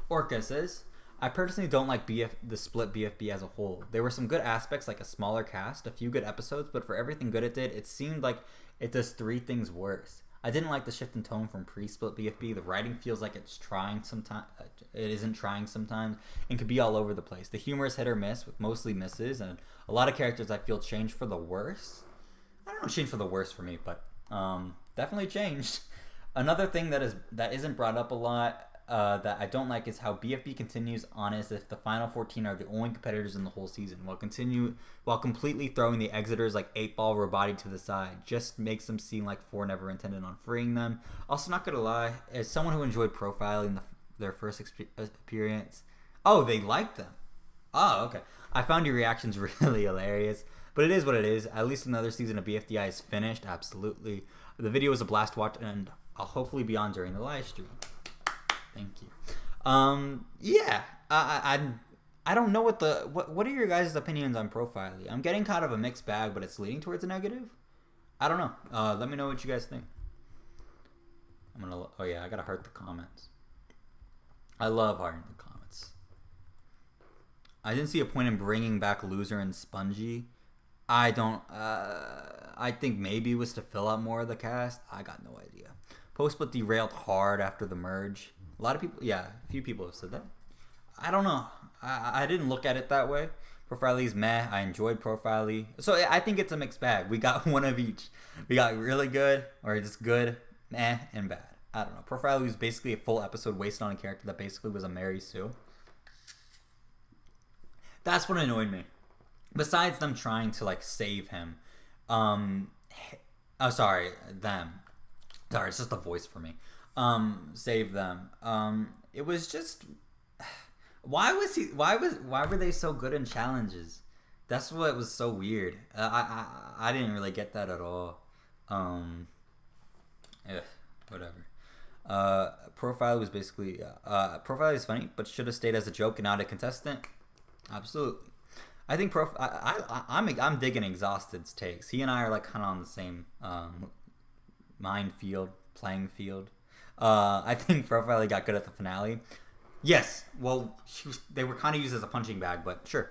Orca says, I personally don't like the split BFB as a whole. There were some good aspects, like a smaller cast, a few good episodes, but for everything good it did, it seemed like it does 3 things worse. I didn't like the shift in tone from pre-split BFB. The writing feels like it's trying sometimes. It isn't trying sometimes, and could be all over the place. The humor is hit or miss, with mostly misses, and a lot of characters I feel changed for the worse. I don't know, changed for the worse for me, but definitely changed. Another thing that isn't brought up a lot that I don't like is how BFB continues on as if the final 14 are the only competitors in the whole season, while completely throwing the exiters like 8-ball Robati to the side. Just makes them seem like 4 never intended on freeing them. Also, not gonna lie, as someone who enjoyed profiling their first appearance, oh, they liked them. Oh, okay. I found your reactions really hilarious. But it is what it is. At least another season of BFDI is finished. Absolutely. The video was a blast to watch, and I'll hopefully be on during the live stream. Thank you. Yeah. I don't know what are your guys' opinions on profiling? I'm getting kind of a mixed bag, but it's leaning towards a negative. I don't know. Let me know what you guys think. Oh yeah, I gotta heart the comments. I love hearting the comments. I didn't see a point in bringing back Loser and Spongy. I don't. I think maybe it was to fill out more of the cast. I got no idea. Post-split derailed hard after the merge. A lot of people, yeah, a few people have said that. I don't know. I didn't look at it that way. Profile's meh. I enjoyed Profile. So I think it's a mixed bag. We got one of each. We got really good, or just good, meh, and bad. I don't know. Profile was basically a full episode wasted on a character that basically was a Mary Sue. That's what annoyed me. Besides them trying to save him. Them. Sorry, it's just a voice for me. Save them. It was just, why were they so good in challenges? That's what was so weird. I didn't really get that at all. Whatever. Profile was basically Profile is funny, but should have stayed as a joke and not a contestant. Absolutely. I think I'm digging Exhausted's takes. He and I are kind of on the same playing field. I think Profile got good at the finale. Yes, well, they were kind of used as a punching bag, but sure.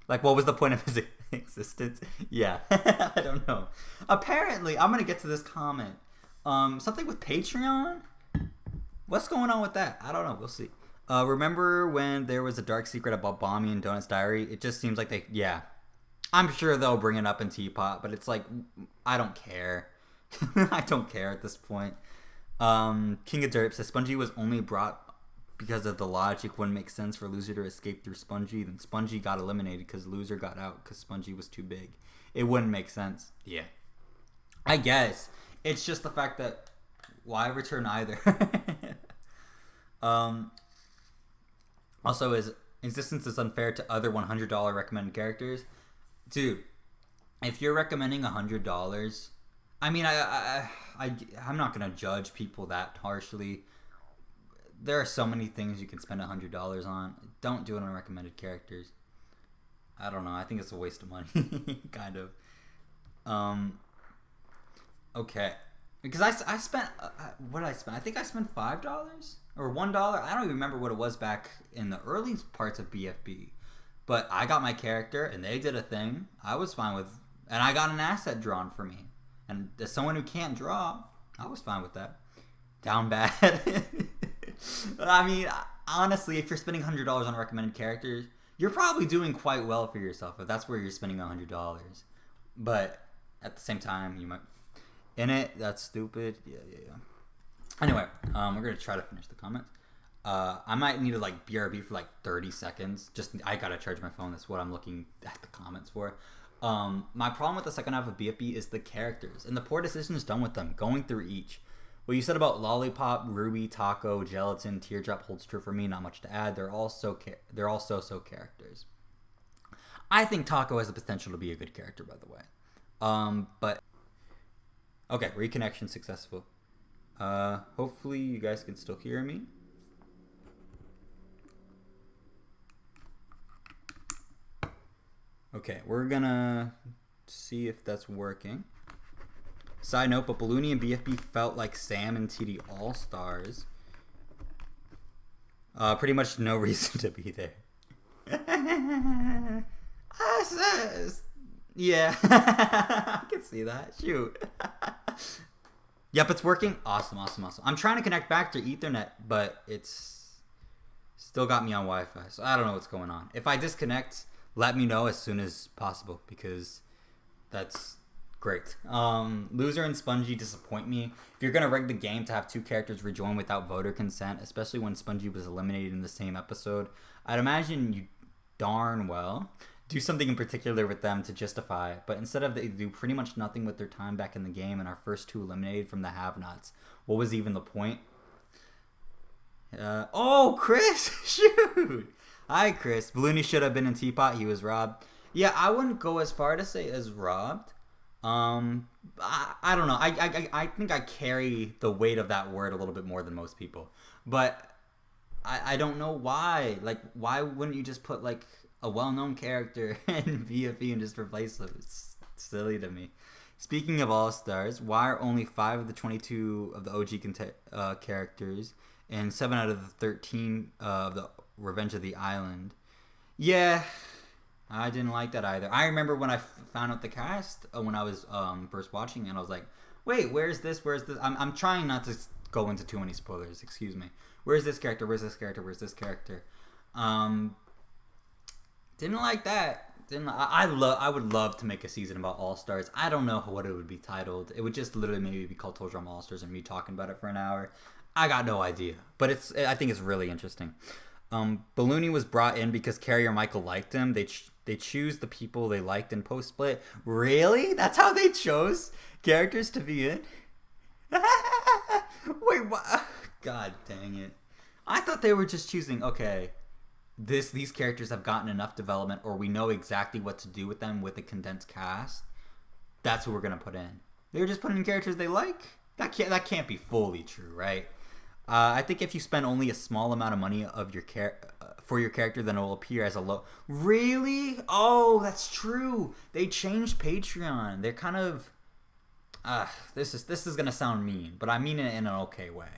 What was the point of his existence? Yeah, I don't know. Apparently, I'm gonna get to this comment. Something with Patreon. What's going on with that? I don't know. We'll see. Remember when there was a dark secret about Bommy and Donut's diary? It just seems like yeah. I'm sure they'll bring it up in Teapot, but it's I don't care. I don't care at this point. King of Derp says Spongy was only brought because of the logic wouldn't make sense for Loser to escape through Spongy. Then Spongy got eliminated because Loser got out because Spongy was too big. It wouldn't make sense. Yeah. I guess. It's just the fact that why return either? Also, his existence is unfair to other $100 recommended characters. Dude, if you're recommending $100, I mean, I'm not gonna judge people that harshly. There are so many things you can spend $100 on. Don't do it on recommended characters. I don't know. I think it's a waste of money, kind of. Okay, because I spent what did I spend? I think I spent $5 or $1. I don't even remember what it was back in the early parts of BFB. But I got my character, and they did a thing. I was fine with, and I got an asset drawn for me. And as someone who can't draw, I was fine with that. Down bad. I mean, honestly, if you're spending $100 on recommended characters, you're probably doing quite well for yourself if that's where you're spending $100. But at the same time, you might in it. That's stupid. Yeah. Anyway, we're gonna try to finish the comments. I might need to like BRB for like 30 seconds. I gotta charge my phone. That's what I'm looking at the comments for. My problem with the second half of BFB is the characters and the poor decisions done with them. Going through each. What you said about Lollipop, Ruby, Taco, Gelatin, Teardrop holds true for me. Not much to add. They're all so characters. I think Taco has the potential to be a good character, by the way. But okay, reconnection successful. Hopefully you guys can still hear me. Okay, we're gonna see if that's working. Side note, but Balloony and BFB felt like Sam and TD All-Stars. Pretty much no reason to be there. Yeah, I can see that. Shoot. Yep, it's working. Awesome. I'm trying to connect back to Ethernet, but it's still got me on Wi-Fi, so I don't know what's going on. If I disconnect, let me know as soon as possible, because that's great. Loser and Spongy disappoint me. If you're gonna rig the game to have two characters rejoin without voter consent, especially when Spongy was eliminated in the same episode, I'd imagine you darn well do something in particular with them to justify it. But instead of they do pretty much nothing with their time back in the game and our first two eliminated from the have-nots. What was even the point? Oh, Chris! Shoot! Hi, Chris. Balloony should have been in Teapot. He was robbed. Yeah, I wouldn't go as far to say as robbed. I don't know. I think I carry the weight of that word a little bit more than most people. But I don't know why. Like, why wouldn't you just put, like, a well-known character in VFE and just replace them? It's silly to me. Speaking of All-Stars, why are only 5 of the 22 of the OG characters and 7 out of the 13 of the Revenge of the Island? Yeah, I didn't like that either. I remember when I found out the cast when I was first watching, and I was like, wait, where's this? I'm trying not to go into too many spoilers, excuse me. Where's this character? Where's this character? Where's this character? Didn't like that. I would love to make a season about All-Stars. I don't know what it would be titled. It would just literally maybe be called Total Drama All-Stars and me talking about it for an hour. I got no idea. But I think it's really interesting. Balloony was brought in because Carrie or Michael liked him. They choose the people they liked in post-split. Really? That's how they chose characters to be in? Wait, what? God dang it. I thought they were just choosing, okay, these characters have gotten enough development, or we know exactly what to do with them with a condensed cast. That's who we're gonna put in. They were just putting in characters they like. That can't be fully true, right? I think if you spend only a small amount of money of your for your character, then it will appear as a low. Really? Oh, that's true. They changed Patreon. They're kind of. This is gonna sound mean, but I mean it in an okay way.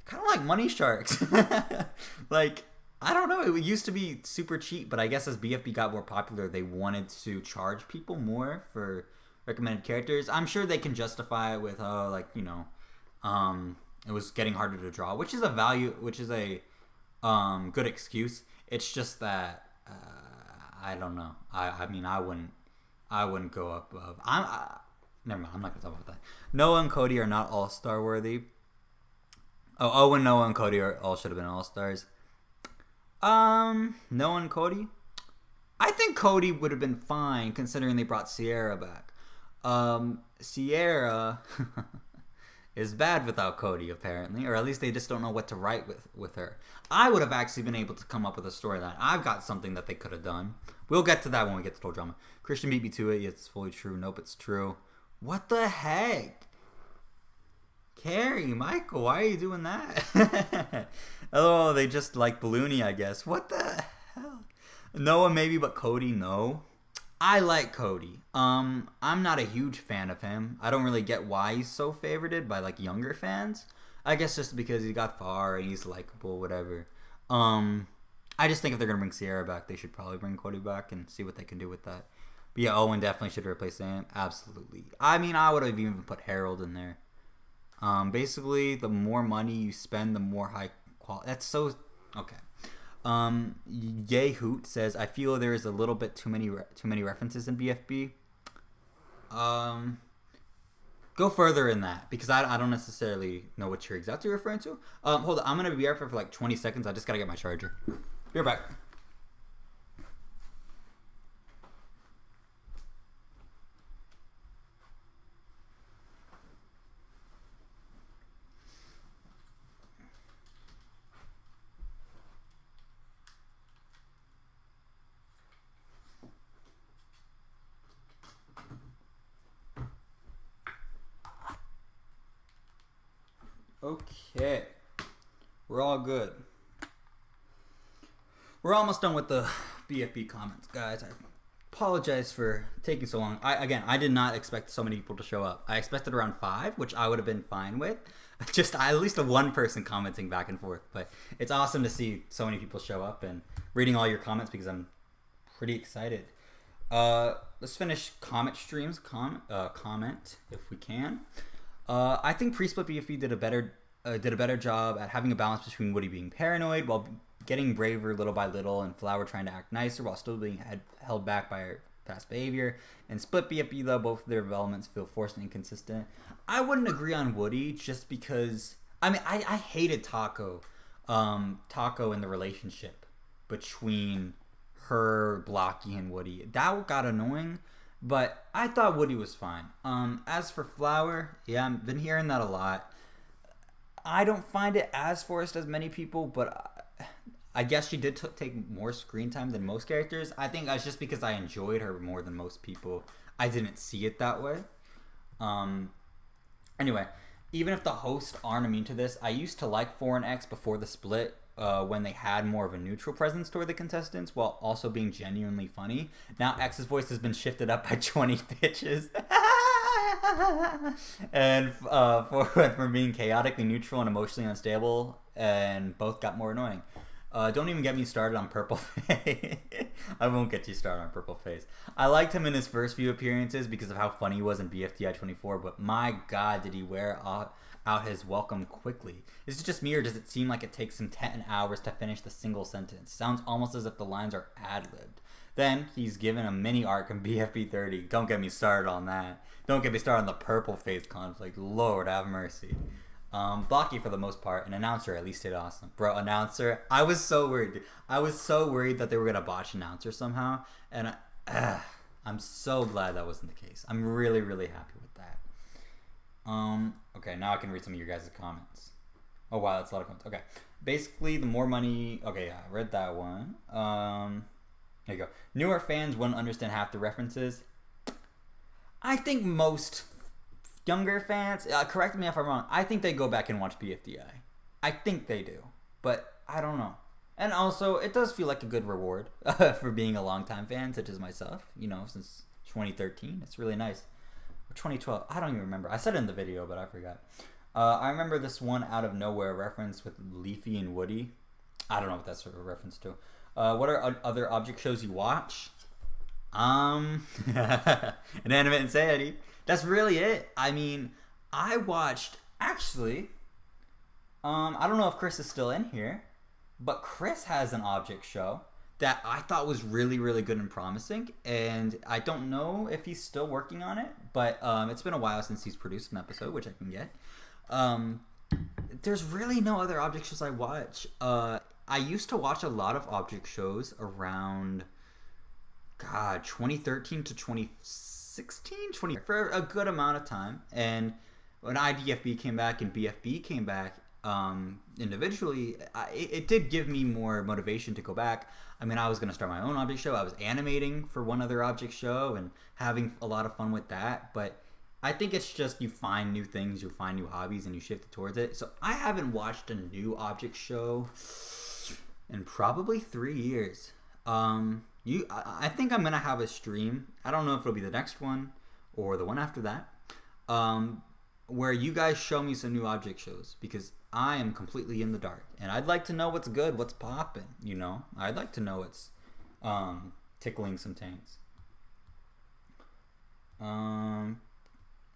Kind of like Money Sharks. Like, I don't know. It used to be super cheap, but I guess as BFB got more popular, they wanted to charge people more for recommended characters. I'm sure they can justify it with, it was getting harder to draw, which is a good excuse. It's just that I don't know. I mean, I wouldn't go above. Never mind. I'm not gonna talk about that. Noah and Cody are not all-star worthy. Oh, Owen, Noah, and Cody all should have been all stars. Noah and Cody. I think Cody would have been fine considering they brought Sierra back. Sierra is bad without Cody apparently, or at least they just don't know what to write with her. I would have actually been able to come up with a storyline. I've got something that they could have done. We'll get to that when we get to Total Drama. Christian beat me to it. It's fully true. Nope, it's true. What the heck? Carrie, Michael, why are you doing that? Oh, they just like Balloony, I guess. What the hell? Noah maybe, but Cody, no. I like Cody. I'm not a huge fan of him. I don't really get why he's so favorited by like younger fans. I guess just because he got far and he's likable, whatever. I just think if they're gonna bring Sierra back, they should probably bring Cody back and see what they can do with that. But yeah, Owen definitely should replace Sam. Absolutely. I mean, I would have even put Harold in there. Basically, the more money you spend, the more high quality. That's so okay. Yay Hoot says, I feel there is a little bit too many references in BFB. Go further in that because I don't necessarily know what you're exactly referring to. Hold on, I'm gonna be here for like 20 seconds. I just gotta get my charger. Be right back. Okay, we're all good. We're almost done with the BFB comments, guys. I apologize for taking so long. I did not expect so many people to show up. I expected around 5, which I would have been fine with. Just at least a one person commenting back and forth. But it's awesome to see so many people show up and reading all your comments because I'm pretty excited. Let's finish comment streams. Comment if we can. I think pre-split BFB did a better job at having a balance between Woody being paranoid while getting braver little by little, and Flower trying to act nicer while still being held back by her past behavior. And split BFB though, both of their developments feel forced and inconsistent. I wouldn't agree on Woody just because I hated Taco in the relationship between her, Blocky, and Woody. That got annoying. But I thought Woody was fine. As for Flower, yeah, I've been hearing that a lot. I don't find it as forced as many people, but I guess she did take more screen time than most characters. I think that's just because I enjoyed her more than most people. I didn't see it that way. Anyway, even if the hosts aren't immune to this, I used to like 4 and X before the split. When they had more of a neutral presence toward the contestants while also being genuinely funny. Now X's voice has been shifted up by 20 pitches. And from being chaotically neutral and emotionally unstable, and both got more annoying. Don't even get me started on Purple Face. I won't get you started on Purple Face. I liked him in his first few appearances because of how funny he was in BFDI 24, but my god did he wear out his welcome quickly. Is it just me, or does it seem like it takes him 10 hours to finish the single sentence? Sounds almost as if the lines are ad-libbed. Then he's given a mini arc in BFB 30. Don't get me started on that. Don't get me started on the Purple Face conflict. Lord have mercy. Blocky for the most part, and announcer at least did awesome. Bro, announcer, I was so worried. I was so worried that they were gonna botch announcer somehow, and I'm so glad that wasn't the case. I'm really, really happy with that. Okay, now I can read some of your guys' comments. Oh wow, that's a lot of comments. Okay, basically the more money. Okay, yeah, I read that one. There you go. Newer fans wouldn't understand half the references. I think most younger fans, correct me if I'm wrong, I think they go back and watch BFDI. I think they do, but I don't know. And also, it does feel like a good reward for being a longtime fan, such as myself, since 2013. It's really nice. Or 2012, I don't even remember. I said it in the video, but I forgot. I remember this one out of nowhere reference with Leafy and Woody. I don't know what that's a reference to. What are other object shows you watch? Inanimate Insanity. That's really it. I mean, I watched, actually, I don't know if Chris is still in here, but Chris has an object show that I thought was really, really good and promising, and I don't know if he's still working on it, but it's been a while since he's produced an episode, which I can get. there's really no other object shows I watch. I used to watch a lot of object shows around, God, 2013 to 2016, for a good amount of time. And when IDFB came back and BFB came back individually, it did give me more motivation to go back. I mean, I was going to start my own object show. I was animating for one other object show and having a lot of fun with that. But I think it's just you find new things, you find new hobbies, and you shift towards it. So I haven't watched a new object show in probably 3 years. I think I'm gonna have a stream. I don't know if it'll be the next one or the one after that, where you guys show me some new object shows, because I am completely in the dark, and I'd like to know what's good, what's popping. You know, I'd like to know what's tickling some tanks.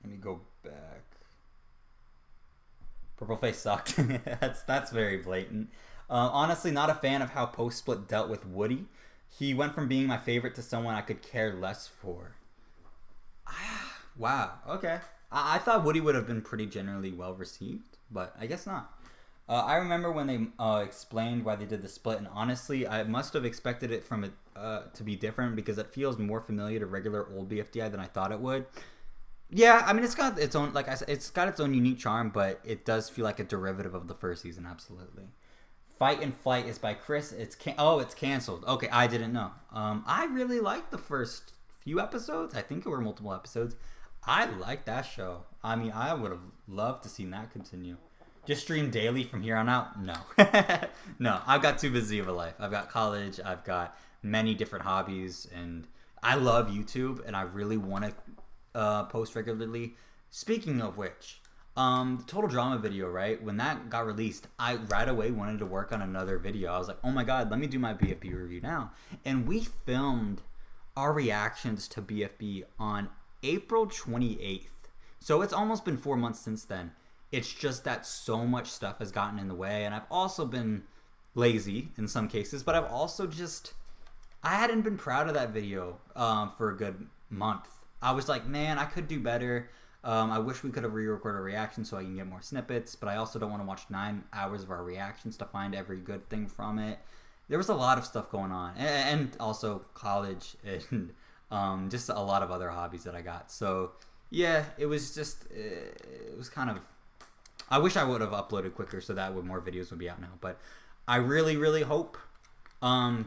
Let me go back. Purple Face sucked. that's very blatant. Honestly, not a fan of how Post Split dealt with Woody. He went from being my favorite to someone I could care less for. Wow. Okay. I thought Woody would have been pretty generally well received, but I guess not. I remember when they explained why they did the split, and honestly, I must have expected it from it to be different, because it feels more familiar to regular old BFDI than I thought it would. Yeah, I mean, it's got its own, like I said, it's got its own unique charm, but it does feel like a derivative of the first season, absolutely. Fight and Flight is by Chris. It's canceled. Okay, I didn't know. I really liked the first few episodes. I think it were multiple episodes. I liked that show. I mean, I would have loved to see that continue. Just stream daily from here on out? No. No, I've got too busy of a life. I've got college. I've got many different hobbies, and I love YouTube, and I really want to post regularly. Speaking of which, the Total Drama video, right? When that got released, I right away wanted to work on another video. I was like, oh my god, let me do my BFB review now. And we filmed our reactions to BFB on April 28th. So it's almost been 4 months since then. It's just that so much stuff has gotten in the way, and I've also been lazy in some cases, but I've also I hadn't been proud of that video for a good month. I was like, man, I could do better. I wish we could have re-recorded a reaction so I can get more snippets, but I also don't want to watch 9 hours of our reactions to find every good thing from it. There was a lot of stuff going on, and also college, and just a lot of other hobbies that I got. So yeah, it was kind of, I wish I would have uploaded quicker so that more videos would be out now. But I really, really hope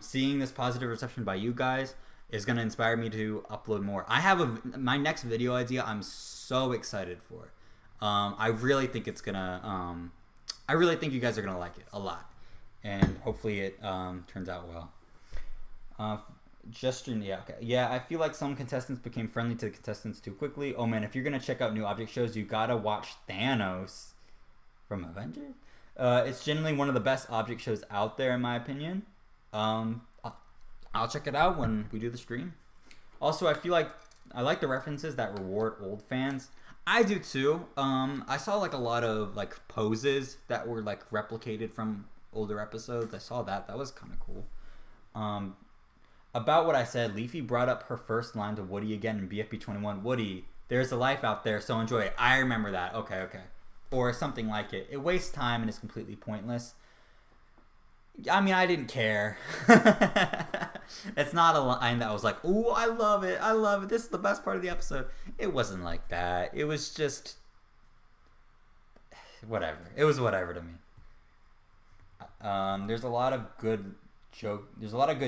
seeing this positive reception by you guys is going to inspire me to upload more. I have my next video idea I'm so excited for. I really think it's going to, I really think you guys are going to like it a lot. And hopefully it turns out well. Yeah, okay. Yeah, I feel like some contestants became friendly to the contestants too quickly. Oh man, if you're going to check out new object shows, you got to watch Thanos from Avengers. It's generally one of the best object shows out there in my opinion. I'll check it out when we do the stream. Also, I feel like I like the references that reward old fans. I do too. I saw like a lot of like poses that were like replicated from older episodes. I saw that. That was kind of cool. About what I said, Leafy brought up her first line to Woody again in BFB 21. Woody, there's a life out there, so enjoy it. I remember that. Okay. Or something like it. It wastes time and is completely pointless. I mean, I didn't care. It's not a line that was like, ooh, I love it. This is the best part of the episode. It wasn't like that. It was just whatever. It was whatever to me. There's a lot of good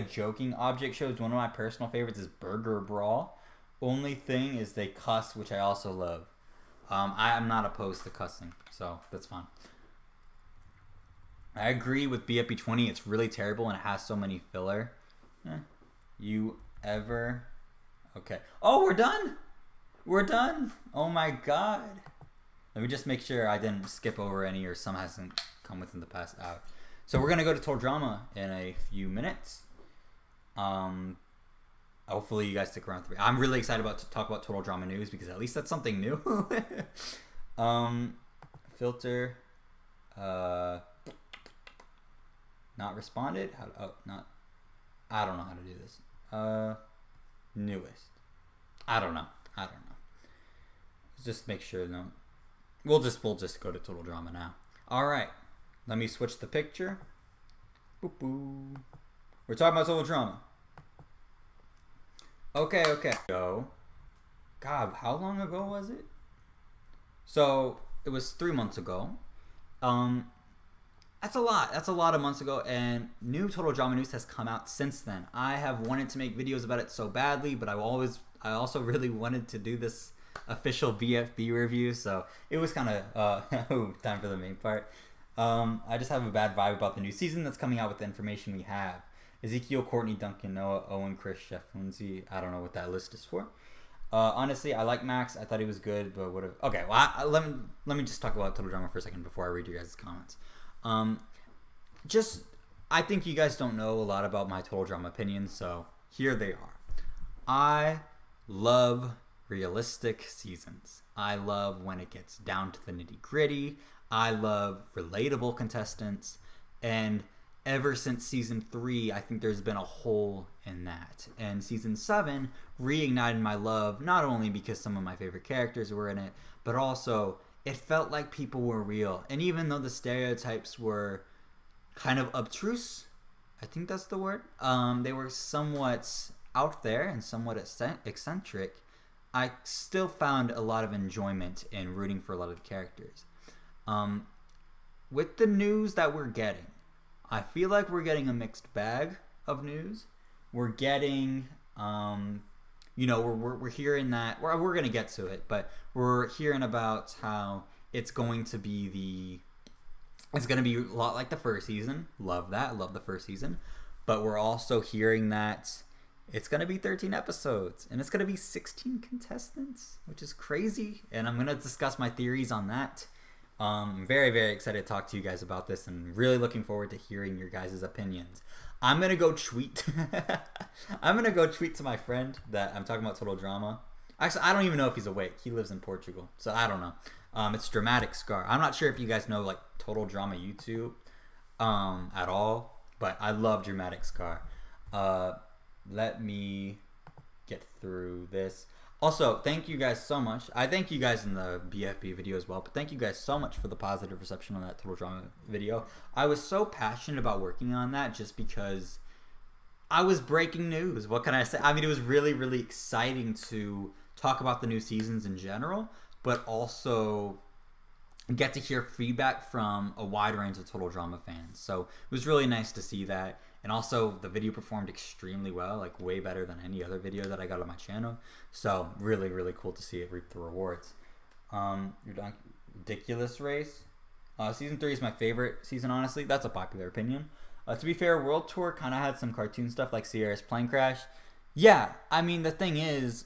joking object shows. One of my personal favorites is Burger Brawl. Only thing is they cuss, which I also love. I am not opposed to cussing, so that's fine. I agree with BFB 20. It's really terrible and it has so many filler. You ever? Okay. Oh, we're done. We're done. Oh my god. Let me just make sure I didn't skip over any or some hasn't come within the past hour. So we're gonna go to Total Drama in a few minutes. Hopefully you guys stick around. I'm really excited to talk about Total Drama news because at least that's something new. Filter. Not responded. I don't know how to do this. Newest. I don't know. Just make sure. No. We'll just go to Total Drama now. All right, let me switch the picture. Boop, boop. We're talking about total drama. Okay. So, God, how long ago was it? So it was 3 months ago. That's a lot. That's a lot of months ago, and new Total Drama news has come out since then. I have wanted to make videos about it so badly, but I also really wanted to do this official BFB review, so it was kind of time for the main part. I just have a bad vibe about the new season that's coming out with the information we have. Ezekiel, Courtney, Duncan, Noah, Owen, Chris, Jeff, Lindsay. I don't know what that list is for. Honestly, I like Max. I thought he was good, but what? Okay, well, let me just talk about Total Drama for a second before I read your guys' comments. I think you guys don't know a lot about my Total Drama opinions, so here they are. I love realistic seasons. I love when it gets down to the nitty gritty. I love relatable contestants, and ever since season 3, I think there's been a hole in that. And season 7 reignited my love, not only because some of my favorite characters were in it, but also it felt like people were real. And even though the stereotypes were kind of obtruse, I think that's the word, they were somewhat out there and somewhat eccentric, I still found a lot of enjoyment in rooting for a lot of the characters. With the news that we're getting, I feel like we're getting a mixed bag of news. We're getting, we're hearing that, we're going to get to it, but we're hearing about how it's going to be a lot like the first season. Love that. Love the first season. But we're also hearing that it's going to be 13 episodes and it's going to be 16 contestants, which is crazy. And I'm going to discuss my theories on that. I'm very, very excited to talk to you guys about this and really looking forward to hearing your guys' opinions. I'm going to go tweet. I'm going to go tweet to my friend that I'm talking about Total Drama. Actually, I don't even know if he's awake. He lives in Portugal, so I don't know. It's Dramatic Scar. I'm not sure if you guys know like Total Drama YouTube at all, but I love Dramatic Scar. Let me get through this. Also, thank you guys so much. I thank you guys in the BFB video as well, but thank you guys so much for the positive reception on that Total Drama video. I was so passionate about working on that just because I was breaking news. What can I say? I mean, it was really, really exciting to talk about the new seasons in general, but also get to hear feedback from a wide range of Total Drama fans. So it was really nice to see that. And also, the video performed extremely well, like way better than any other video that I got on my channel. So really, really cool to see it reap the rewards. Ridiculous Race. Season 3 is my favorite season, honestly. That's a popular opinion. To be fair, World Tour kind of had some cartoon stuff like Sierra's Plane Crash. Yeah, I mean, the thing is,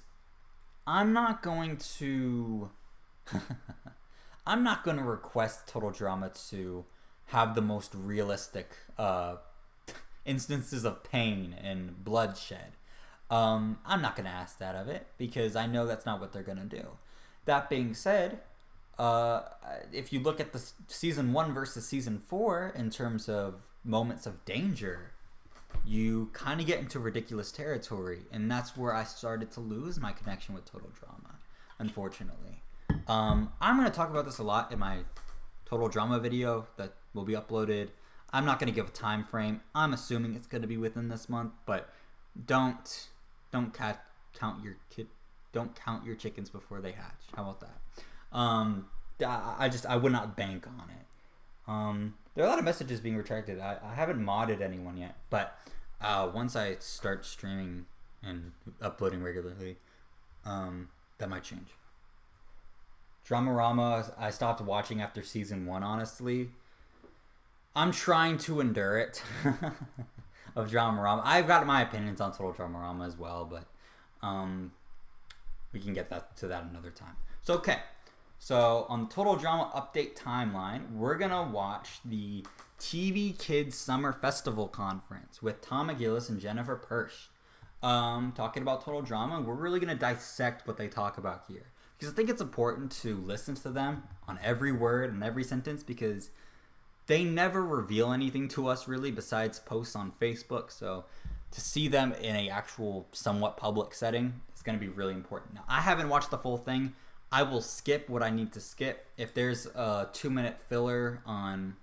I'm not going to request Total Drama to have the most realistic instances of pain and bloodshed. I'm not going to ask that of it because I know that's not what they're going to do. That being said, if you look at the season 1 versus season 4 in terms of moments of danger, you kind of get into ridiculous territory, and that's where I started to lose my connection with Total Drama, unfortunately. I'm going to talk about this a lot in my Total Drama video that will be uploaded. I'm not going to give a time frame. I'm assuming it's going to be within this month, but don't count your chickens before they hatch. How about that? I would not bank on it. There are a lot of messages being retracted. I haven't modded anyone yet, but once I start streaming and uploading regularly, that might change. Dramarama, I stopped watching after season 1, honestly. I'm trying to endure it of Dramarama. I've got my opinions on Total Dramarama as well, but we can get to that another time. So, okay. So, on the Total Drama update timeline, we're going to watch the TV Kids Summer Festival Conference with Tom McGillis and Jennifer Persh. Talking about Total Drama, we're really going to dissect what they talk about here. Because I think it's important to listen to them on every word and every sentence because they never reveal anything to us really besides posts on Facebook. So to see them in a actual somewhat public setting is going to be really important. Now, I haven't watched the full thing. I will skip what I need to skip. If there's a 2-minute filler on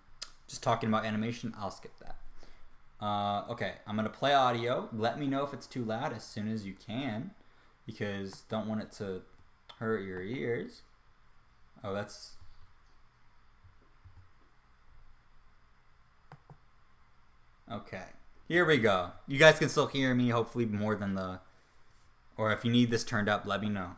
just talking about animation, I'll skip that. Okay, I'm going to play audio. Let me know if it's too loud as soon as you can, because don't want it to hurt your ears. Oh, that's... Okay, here we go. You guys can still hear me, hopefully more than the... Or if you need this turned up, let me know.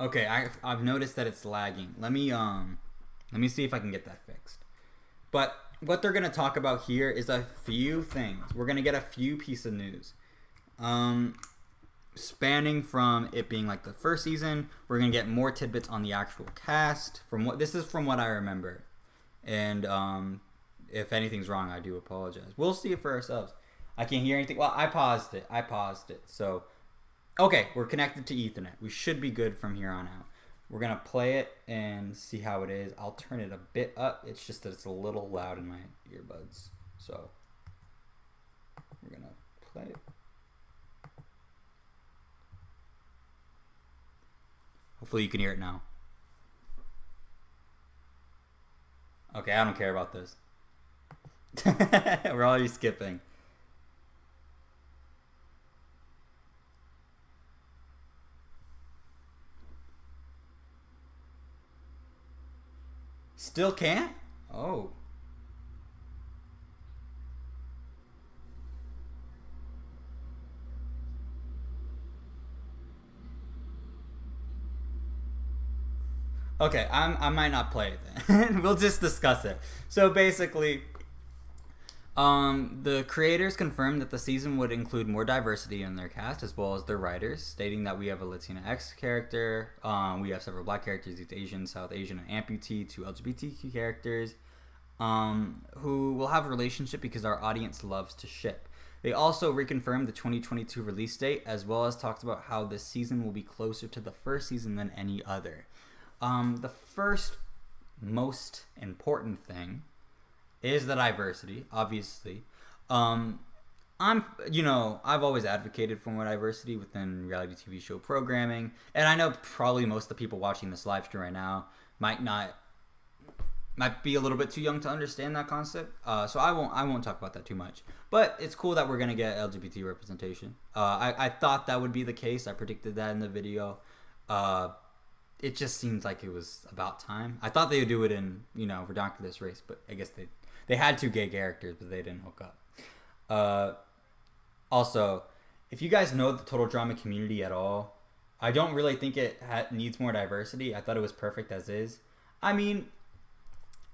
Okay, I've noticed that it's lagging. Let me see if I can get that fixed. But what they're gonna talk about here is a few things. We're gonna get a few pieces of news. Spanning from it being like the first season, we're gonna get more tidbits on the actual cast. This is from what I remember, and if anything's wrong, I do apologize. We'll see it for ourselves. I can't hear anything. Well, I paused it. So, okay, we're connected to Ethernet. We should be good from here on out. We're gonna play it and see how it is. I'll turn it a bit up. It's just that it's a little loud in my earbuds. So, we're gonna play it. Hopefully you can hear it now. Okay, I don't care about this. We're already skipping. Still can't? Oh. Okay, I might not play it then. We'll just discuss it. So basically, the creators confirmed that the season would include more diversity in their cast as well as their writers, stating that we have a Latina X character, we have several black characters, East Asian, South Asian, and amputee, 2 LGBTQ characters, who will have a relationship because our audience loves to ship. They also reconfirmed the 2022 release date, as well as talked about how this season will be closer to the first season than any other. The first most important thing is the diversity, obviously. I've always advocated for more diversity within reality TV show programming, and I know probably most of the people watching this live stream right now might be a little bit too young to understand that concept. So I won't talk about that too much. But it's cool that we're gonna get LGBT representation. I thought that would be the case. I predicted that in the video. It just seemed like it was about time. I thought they would do it in, Redonkulous Race, but I guess they had 2 gay characters, but they didn't hook up. Also, if you guys know the total drama community at all, I don't really think it needs more diversity. I thought it was perfect as is. I mean,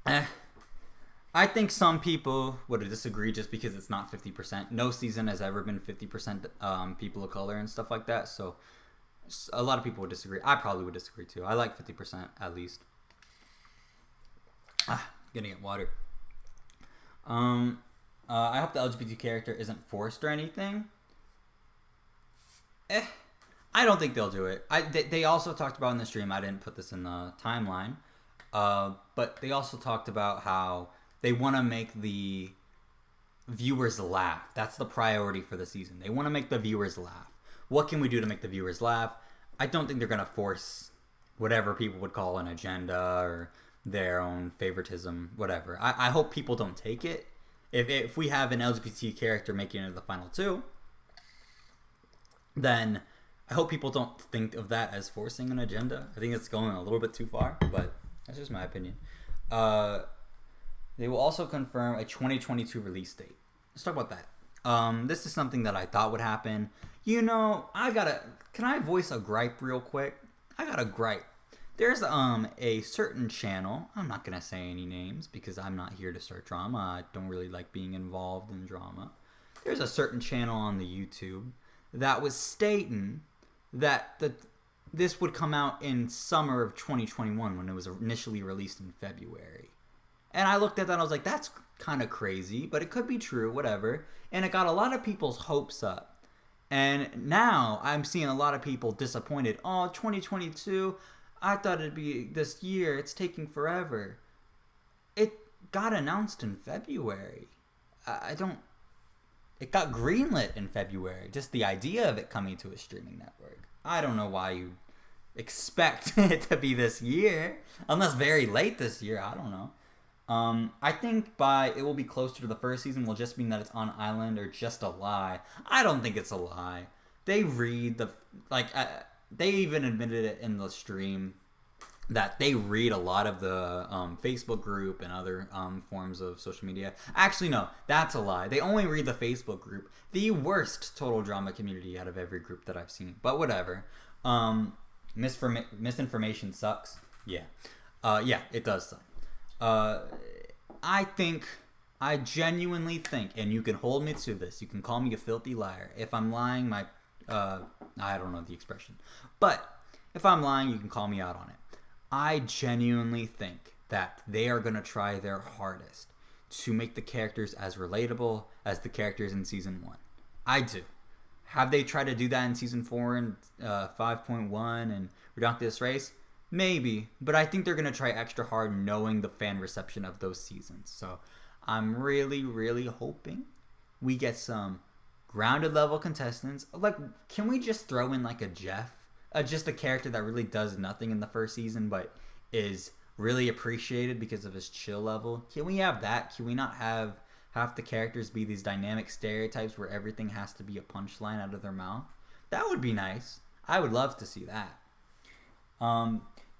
I think some people would disagree just because it's not 50%. No season has ever been 50% people of color and stuff like that, so a lot of people would disagree. I probably would disagree too. I like 50% at least. Gonna get water. I hope the LGBT character isn't forced or anything. I don't think they'll do it. They also talked about in the stream, I didn't put this in the timeline, but they also talked about how they want to make the viewers laugh. That's the priority for the season. They want to make the viewers laugh. What can we do to make the viewers laugh? I don't think they're going to force whatever people would call an agenda or their own favoritism, whatever. I hope people don't take it. If we have an LGBT character making it to the final 2, then I hope people don't think of that as forcing an agenda. I think it's going a little bit too far, but that's just my opinion. They will also confirm a 2022 release date. Let's talk about that. This is something that I thought would happen. Can I voice a gripe real quick? I got a gripe. There's a certain channel. I'm not going to say any names because I'm not here to start drama. I don't really like being involved in drama. There's a certain channel on the YouTube that was stating that this would come out in summer of 2021 when it was initially released in February. And I looked at that and I was like, that's kind of crazy, but it could be true, whatever. And it got a lot of people's hopes up. And now I'm seeing a lot of people disappointed. Oh, 2022, I thought it'd be this year. It's taking forever. got announced in February. I don't. It got greenlit in February. Just the idea of it coming to a streaming network. I don't know why you expect it to be this year, unless very late this year. I don't know. I think by it will be closer to the first season will just mean that it's on island or just a lie. I don't think it's a lie. They read the they even admitted it in the stream that they read a lot of the Facebook group and other forms of social media. Actually, no, that's a lie. They only read the Facebook group. The worst total drama community out of every group that I've seen. But whatever. Misinformation sucks. Yeah. Yeah, it does suck. I genuinely think, and you can hold me to this, you can call me a filthy liar. If I'm lying, I don't know the expression. But if I'm lying, you can call me out on it. I genuinely think that they are going to try their hardest to make the characters as relatable as the characters in Season 1. I do. Have they tried to do that in Season 4 and 5.1 and Redacted Race? Maybe, but I think they're going to try extra hard knowing the fan reception of those seasons. So I'm really, really hoping we get some grounded level contestants. Like, can we just throw in like a Jeff? Just a character that really does nothing in the first season but is really appreciated because of his chill level. Can we have that? Can we not have half the characters be these dynamic stereotypes where everything has to be a punchline out of their mouth? That would be nice. I would love to see that.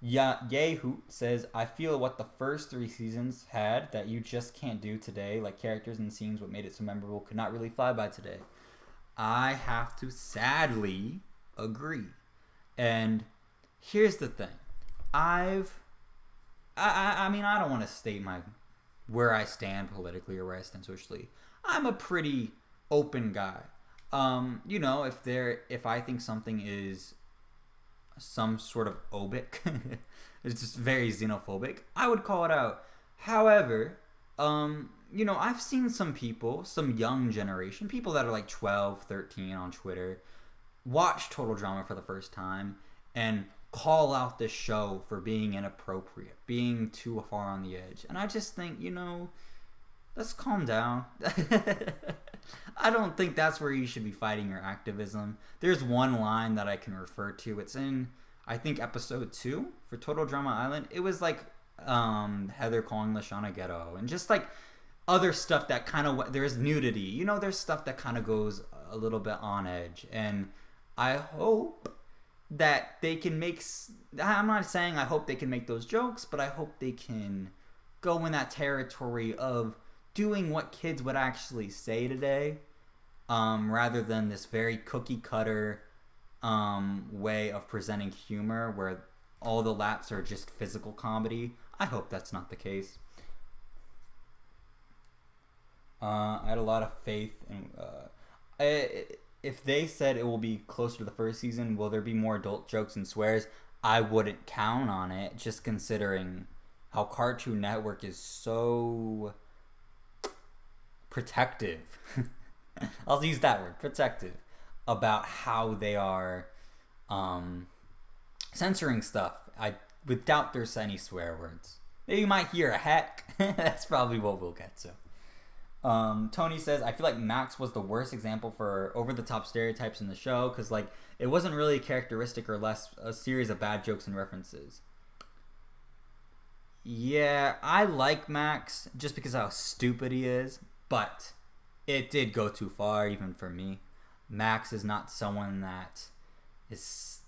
Yay Hoot says, I feel what the first 3 seasons had that you just can't do today, like characters and scenes, what made it so memorable, could not really fly by today. I have to sadly agree. And here's the thing. I mean, I don't want to state where I stand politically or where I stand socially. I'm a pretty open guy. You know, if I think something is some sort of obic, it's just very xenophobic, I would call it out. However, you know, I've seen some people, some young generation, people that are like 12, 13 on Twitter, watch Total Drama for the first time and call out this show for being inappropriate, being too far on the edge. And I just think, you know, let's calm down. I don't think that's where you should be fighting your activism. There's one line that I can refer to. It's in, I think, episode 2 for Total Drama Island. It was like Heather calling Lashana ghetto and just like other stuff that kind of, there's nudity. You know, there's stuff that kind of goes a little bit on edge. And I hope that they can make, I'm not saying I hope they can make those jokes, but I hope they can go in that territory of doing what kids would actually say today, rather than this very cookie cutter way of presenting humor where all the laps are just physical comedy. I hope that's not the case. I had a lot of faith in if they said it will be closer to the first season, will there be more adult jokes and swears? I wouldn't count on it, just considering how Cartoon Network is so protective. I'll use that word, protective, about how they are censoring stuff. I would doubt there's any swear words. You might hear a heck. That's probably what we'll get to. Tony says, I feel like Max was the worst example for over-the-top stereotypes in the show because, like, it wasn't really a characteristic or less a series of bad jokes and references. Yeah, I like Max just because of how stupid he is, but it did go too far even for me. Max is not someone that is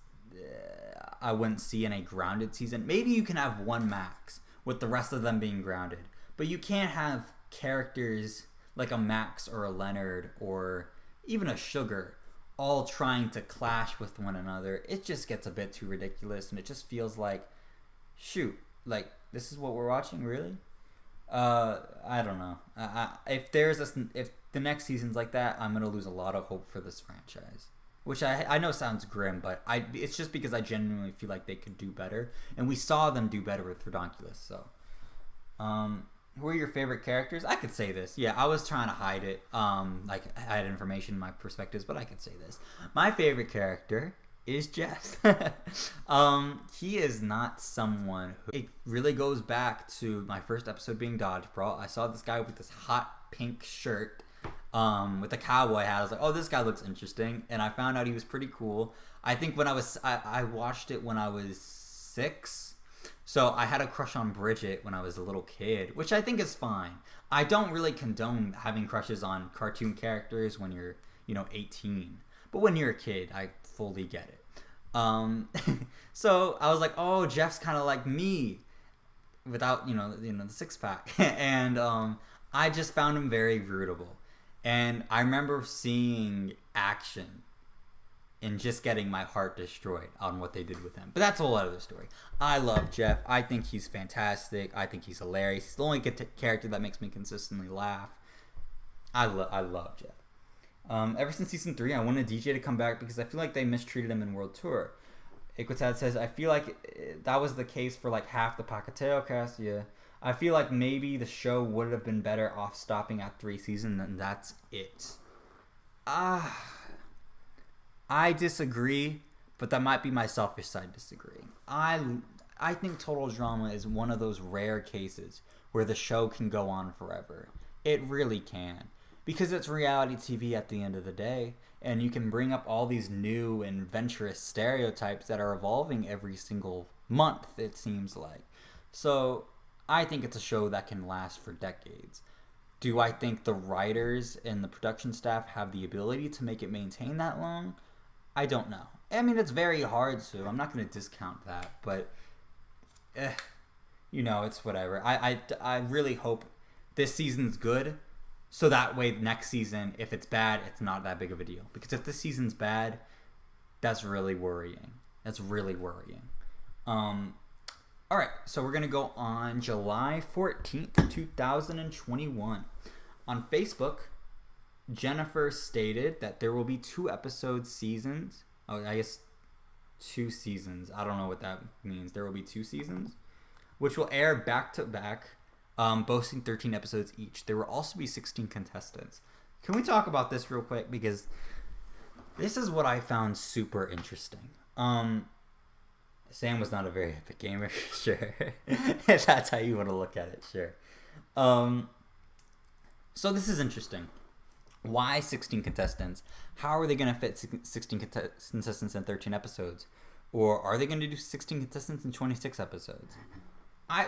I wouldn't see in a grounded season. Maybe you can have one Max with the rest of them being grounded, but you can't have characters like a Max or a Leonard or even a Sugar all trying to clash with one another. It just gets a bit too ridiculous, and it just feels like, shoot, like, this is what we're watching, really? I don't know. If the next season's like that, I'm gonna lose a lot of hope for this franchise. Which I know sounds grim, but it's just because I genuinely feel like they could do better, and we saw them do better with Redonkulous. So, who are your favorite characters? I could say this. Yeah, I was trying to hide it. Like, I had information in my perspectives, but I could say this. My favorite character is Jeff. He is not someone who... It really goes back to my first episode being Dodgeball. I saw this guy with this hot pink shirt with a cowboy hat. I was like, oh, this guy looks interesting. And I found out he was pretty cool. I think when I watched it when I was 6. So I had a crush on Bridget when I was a little kid, which I think is fine. I don't really condone having crushes on cartoon characters when you're, 18. But when you're a kid, I fully get it. So I was like, oh, Jeff's kind of like me without, the six pack. And I just found him very rootable. And I remember seeing action and just getting my heart destroyed on what they did with him. But that's a whole other story. I love Jeff. I think he's fantastic. I think he's hilarious. He's the only character that makes me consistently laugh. I love Jeff. Ever since season 3, I wanted DJ to come back because I feel like they mistreated him in World Tour. Iquitad says, I feel like that was the case for like half the Pacateo cast. Yeah. I feel like maybe the show would have been better off stopping at 3 seasons, and that's it. I disagree, but that might be my selfish side disagreeing. I think Total Drama is one of those rare cases where the show can go on forever. It really can. Because it's reality TV at the end of the day, and you can bring up all these new and adventurous stereotypes that are evolving every single month, it seems like. So, I think it's a show that can last for decades. Do I think the writers and the production staff have the ability to make it maintain that long? I don't know. I mean, it's very hard to. I'm not going to discount that, but it's whatever. I really hope this season's good, so that way next season, if it's bad, it's not that big of a deal. Because if this season's bad, that's really worrying. All right, so we're going to go on July 14th, 2021. On Facebook, Jennifer stated that there will be 2 episode seasons. Oh, I guess 2 seasons. I don't know what that means. There will be 2 seasons, which will air back to back, boasting 13 episodes each. There will also be 16 contestants. Can we talk about this real quick? Because this is what I found super interesting. Sam was not a very epic gamer, sure. If that's how you want to look at it, sure. So this is interesting. Why 16 contestants? How are they going to fit 16 contestants in 13 episodes? Or are they going to do 16 contestants in 26 episodes?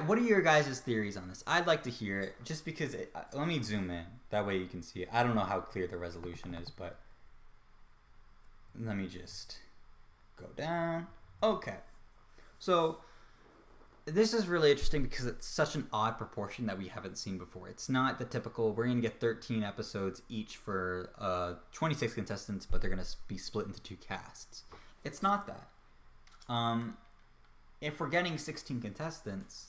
What are your guys' theories on this? I'd like to hear it, just because... let me zoom in. That way you can see it. I don't know how clear the resolution is, but... let me just go down. Okay. So, this is really interesting because it's such an odd proportion that we haven't seen before. It's not the typical, we're going to get 13 episodes each for 26 contestants, but they're going to be split into 2 casts. It's not that. If we're getting 16 contestants,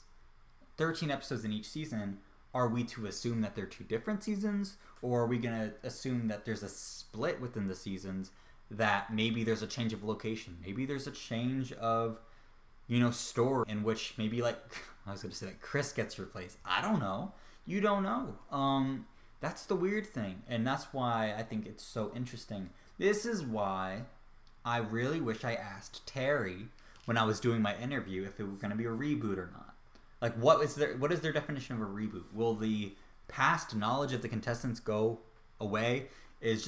13 episodes in each season, are we to assume that they're 2 different seasons? Or are we going to assume that there's a split within the seasons, that maybe there's a change of location? Maybe there's a change of... story in which maybe I was going to say that Chris gets replaced. I don't know. You don't know. That's the weird thing. And that's why I think it's so interesting. This is why I really wish I asked Terry when I was doing my interview if it was going to be a reboot or not. Like, what is their definition of a reboot? Will the past knowledge of the contestants go away? Is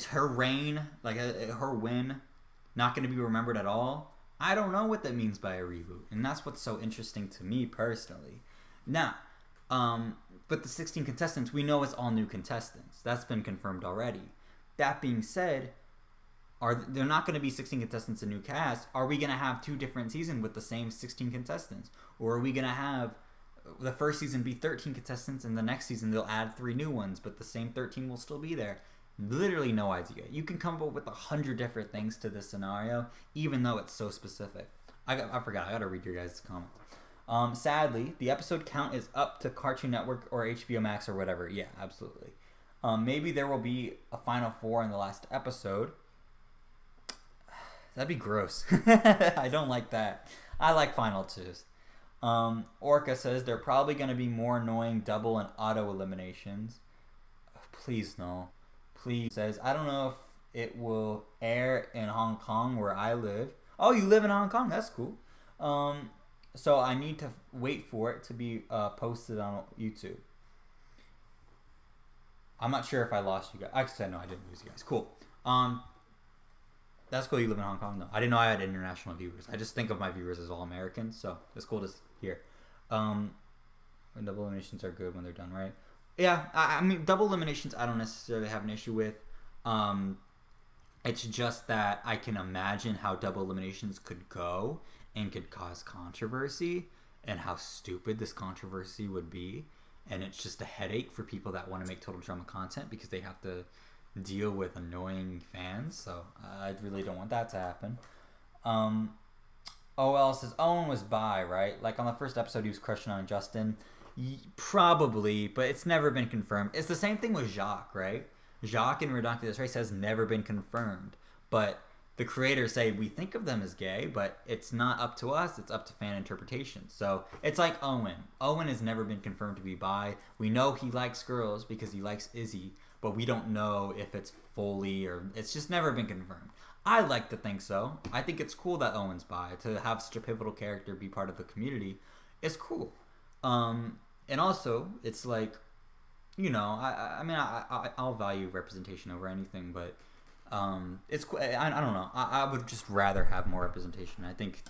her reign, her win, not going to be remembered at all? I don't know what that means by a reboot, and that's what's so interesting to me personally. Now, but the 16 contestants, we know it's all new contestants. That's been confirmed already. That being said, they're not going to be 16 contestants in new cast. Are we going to have 2 different seasons with the same 16 contestants? Or are we going to have the first season be 13 contestants and the next season they'll add 3 new ones, but the same 13 will still be there? Literally no idea. You can come up with 100 different things to this scenario, even though it's so specific. I forgot. I got to read your guys' comments. Sadly, the episode count is up to Cartoon Network or HBO Max or whatever. Yeah, absolutely. Maybe there will be a final 4 in the last episode. That'd be gross. I don't like that. I like final 2s. Orca says there are probably going to be more annoying double and auto eliminations. Please no. Please. Says, I don't know if it will air in Hong Kong where I live. Oh, you live in Hong Kong? That's cool. So I need to wait for it to be posted on YouTube. I'm not sure if I lost you guys. Actually, no, I didn't lose you guys. Cool. That's cool you live in Hong Kong, though. I didn't know I had international viewers. I just think of my viewers as all Americans, so it's cool to hear. Double eliminations are good when they're done right. Yeah, I mean, double eliminations I don't necessarily have an issue with. It's just that I can imagine how double eliminations could go and could cause controversy and how stupid this controversy would be. And it's just a headache for people that want to make Total Drama content because they have to deal with annoying fans. So I really don't want that to happen. OL says Owen was bi, right? Like on the first episode he was crushing on Justin. Probably, but it's never been confirmed. It's the same thing with Jacques, right? Jacques in Redacted This Race has never been confirmed. But the creators say we think of them as gay, but it's not up to us. It's up to fan interpretation. So it's like Owen. Owen has never been confirmed to be bi. We know he likes girls because he likes Izzy, but we don't know if it's fully or it's just never been confirmed. I like to think so. I think it's cool that Owen's bi. To have such a pivotal character be part of the community is cool. And also, it's like, you know, I'll value representation over anything, but it's I don't know. I would just rather have more representation. I think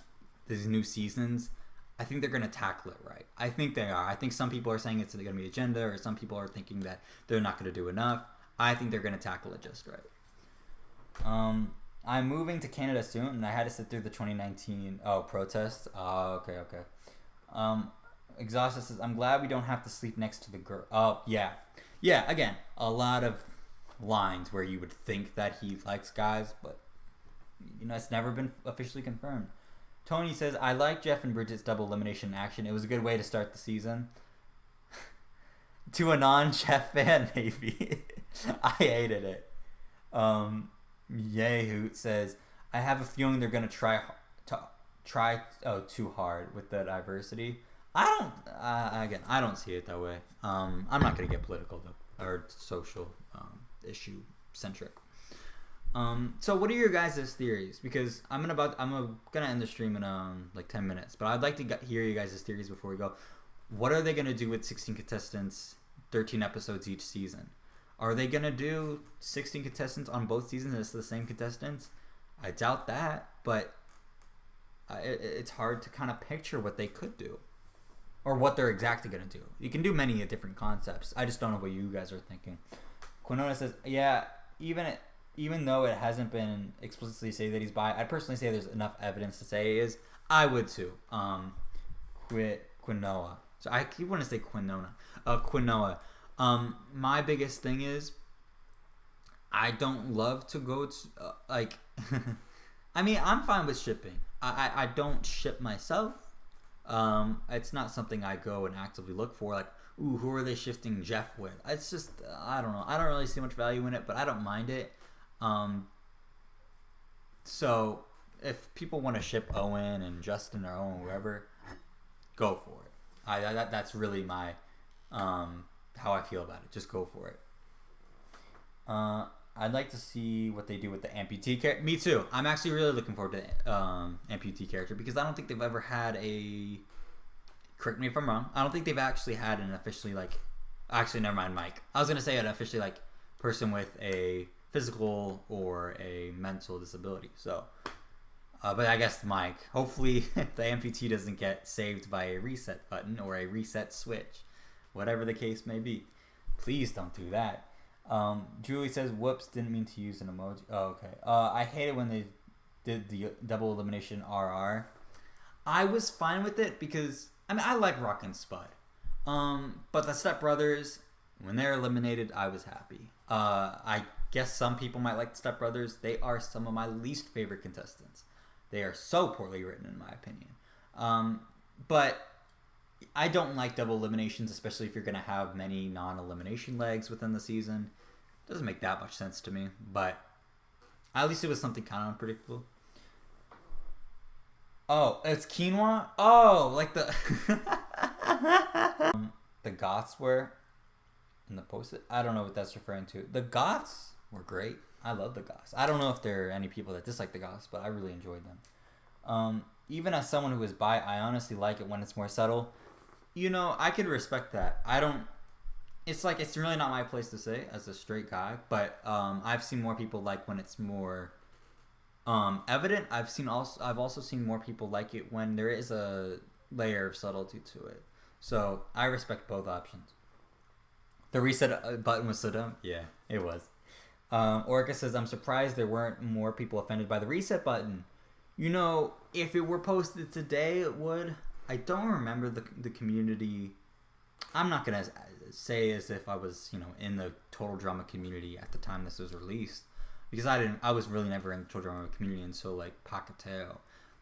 these new seasons, I think they're going to tackle it right. I think they are. I think some people are saying it's going to be agenda, or some people are thinking that they're not going to do enough. I think they're going to tackle it just right. I'm moving to Canada soon, and I had to sit through the 2019 protest. Okay. Exhausted says, I'm glad we don't have to sleep next to the girl. Oh, yeah. Yeah, again, a lot of lines where you would think that he likes guys, but, you know, it's never been officially confirmed. Tony says, I like Jeff and Bridget's double elimination action. It was a good way to start the season. To a non-Jeff fan, maybe. I hated it. Yehoot says, I have a feeling they're going to try too hard with the diversity. I don't see it that way. I'm not going to get political, though, or social issue centric. So what are your guys' theories? Because I'm gonna end the stream in like 10 minutes, but I'd like to hear you guys' theories before we go. What are they gonna do with 16 contestants, 13 episodes each season? Are they gonna do 16 contestants on both seasons? It's the same contestants? I doubt that, but it's hard to kind of picture what they could do, or what they're exactly gonna do. You can do many different concepts. I just don't know what you guys are thinking. Quinona says, yeah, even though it hasn't been explicitly say that he's bi, I'd personally say there's enough evidence to say he is. I would too. Quinoa. So I keep wanting to say Quinona. Quinoa. My biggest thing is I don't love to go to like. I mean, I'm fine with shipping. I don't ship myself. It's not something I go and actively look for. Like, ooh, who are they shifting Jeff with? It's just I don't know. I don't really see much value in it, but I don't mind it. So if people want to ship Owen and Justin or Owen, whoever, go for it. That's really my how I feel about it. Just go for it. I'd like to see what they do with the amputee character. Me too. I'm actually really looking forward to the amputee character because I don't think they've ever had a. Correct me if I'm wrong. I don't think they've actually had an officially like. Actually, never mind, Mike. I was gonna say an officially like person with a physical or a mental disability. So, but I guess Mike. Hopefully, the amputee doesn't get saved by a reset button or a reset switch, whatever the case may be. Please don't do that. Julie says, "Whoops, didn't mean to use an emoji." Oh, okay. I hate it when they did the double elimination RR. I was fine with it because I mean I like Rock and Spud. But the Step Brothers, when they're eliminated, I was happy. I guess some people might like the Step Brothers. They are some of my least favorite contestants. They are so poorly written, in my opinion. But I don't like double eliminations, especially if you're going to have many non-elimination legs within the season. Doesn't make that much sense to me, but at least it was something kind of unpredictable. Oh, it's quinoa? Oh, like the the Goths were in the post-it. I don't know what that's referring to. The Goths were great. I love the Goths. I don't know if there are any people that dislike the Goths, but I really enjoyed them. Even as someone who is bi, I honestly like it when it's more subtle. I could respect that. I don't. It's like it's really not my place to say as a straight guy, but I've seen more people like when it's more evident. I've also seen more people like it when there is a layer of subtlety to it. So I respect both options. The reset button was so dumb. Yeah, it was. Orca says, I'm surprised there weren't more people offended by the reset button. If it were posted today, it would. I don't remember the community. I'm not going to say as if I was, in the Total Drama community at the time this was released. Because I was really never in the Total Drama community until, like, Pacateo.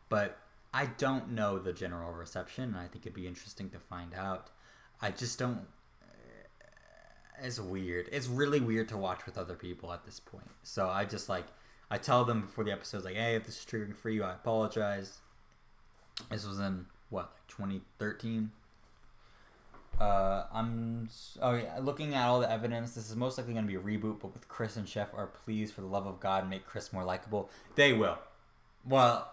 But I don't know the general reception, and I think it'd be interesting to find out. I just don't... It's weird. It's really weird to watch with other people at this point. So I just, I tell them before the episode's like, hey, if this is triggering for you, I apologize. This was in, 2013? Looking at all the evidence, this is most likely going to be a reboot, but with Chris and Chef are pleased for the love of God make Chris more likable. They will. Well,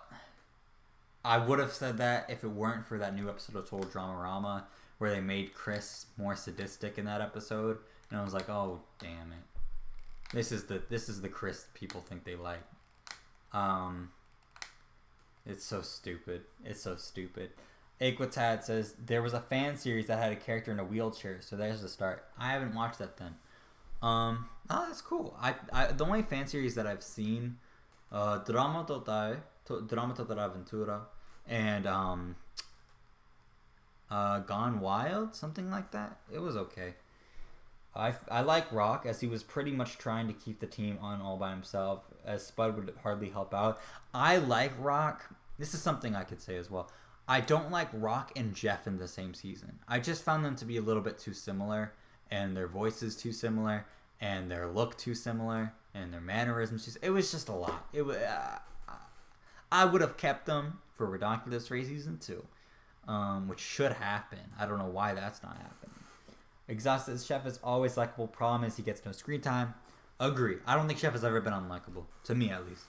I would have said that if it weren't for that new episode of Total Dramarama where they made Chris more sadistic in that episode, and I was like, oh, damn it. This is the Chris people think they like. It's so stupid. It's so stupid. Aquatad says, there was a fan series that had a character in a wheelchair, so there's the start. I haven't watched that then. That's cool. I the only fan series that I've seen, Drama Total Aventura, and Gone Wild, something like that. It was okay. I like Rock, as he was pretty much trying to keep the team on all by himself, as Spud would hardly help out. I like Rock. This is something I could say as well. I don't like Rock and Jeff in the same season. I just found them to be a little bit too similar, and their voices too similar, and their look too similar, and their mannerisms too. It was just a lot. I would have kept them for Redonkulous Ray Season 2, which should happen. I don't know why that's not happening. Exhausted Chef is always likable. Problem is he gets no screen time. Agree. I don't think Chef has ever been unlikable. To me, at least.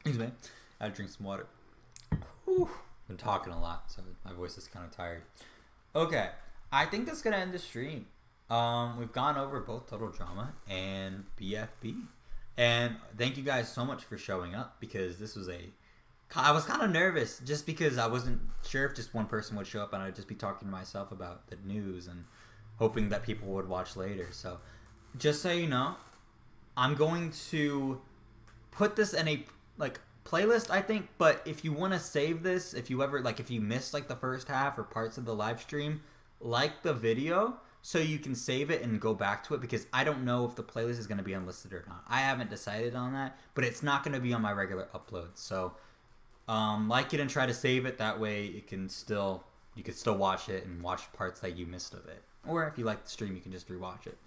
Excuse me. I had to drink some water. Whew. Been talking a lot, so my voice is kind of tired. Okay. I think that's going to end the stream. We've gone over both Total Drama and BFB. And thank you guys so much for showing up, because this was I was kind of nervous just because I wasn't sure if just one person would show up and I'd just be talking to myself about the news and hoping that people would watch later. So just so you know, I'm going to put this in a playlist, I think, but if you want to save this, if you missed the first half or parts of the live stream, like the video so you can save it and go back to it, because I don't know if the playlist is going to be unlisted or not. I haven't decided on that, but it's not going to be on my regular upload. So like it and try to save it. That way you can still watch it and watch parts that you missed of it. Or if you like the stream, you can just rewatch it.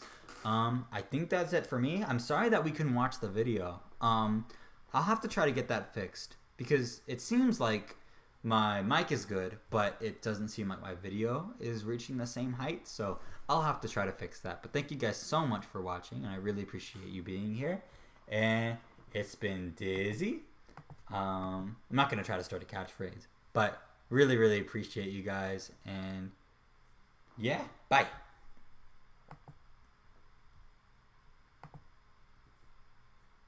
I think that's it for me. I'm sorry that we couldn't watch the video. I'll have to try to get that fixed, because it seems like my mic is good, but it doesn't seem like my video is reaching the same height. So I'll have to try to fix that. But thank you guys so much for watching, and I really appreciate you being here. And it's been Dizzy. I'm not going to try to start a catchphrase, but really, really appreciate you guys. And yeah, bye.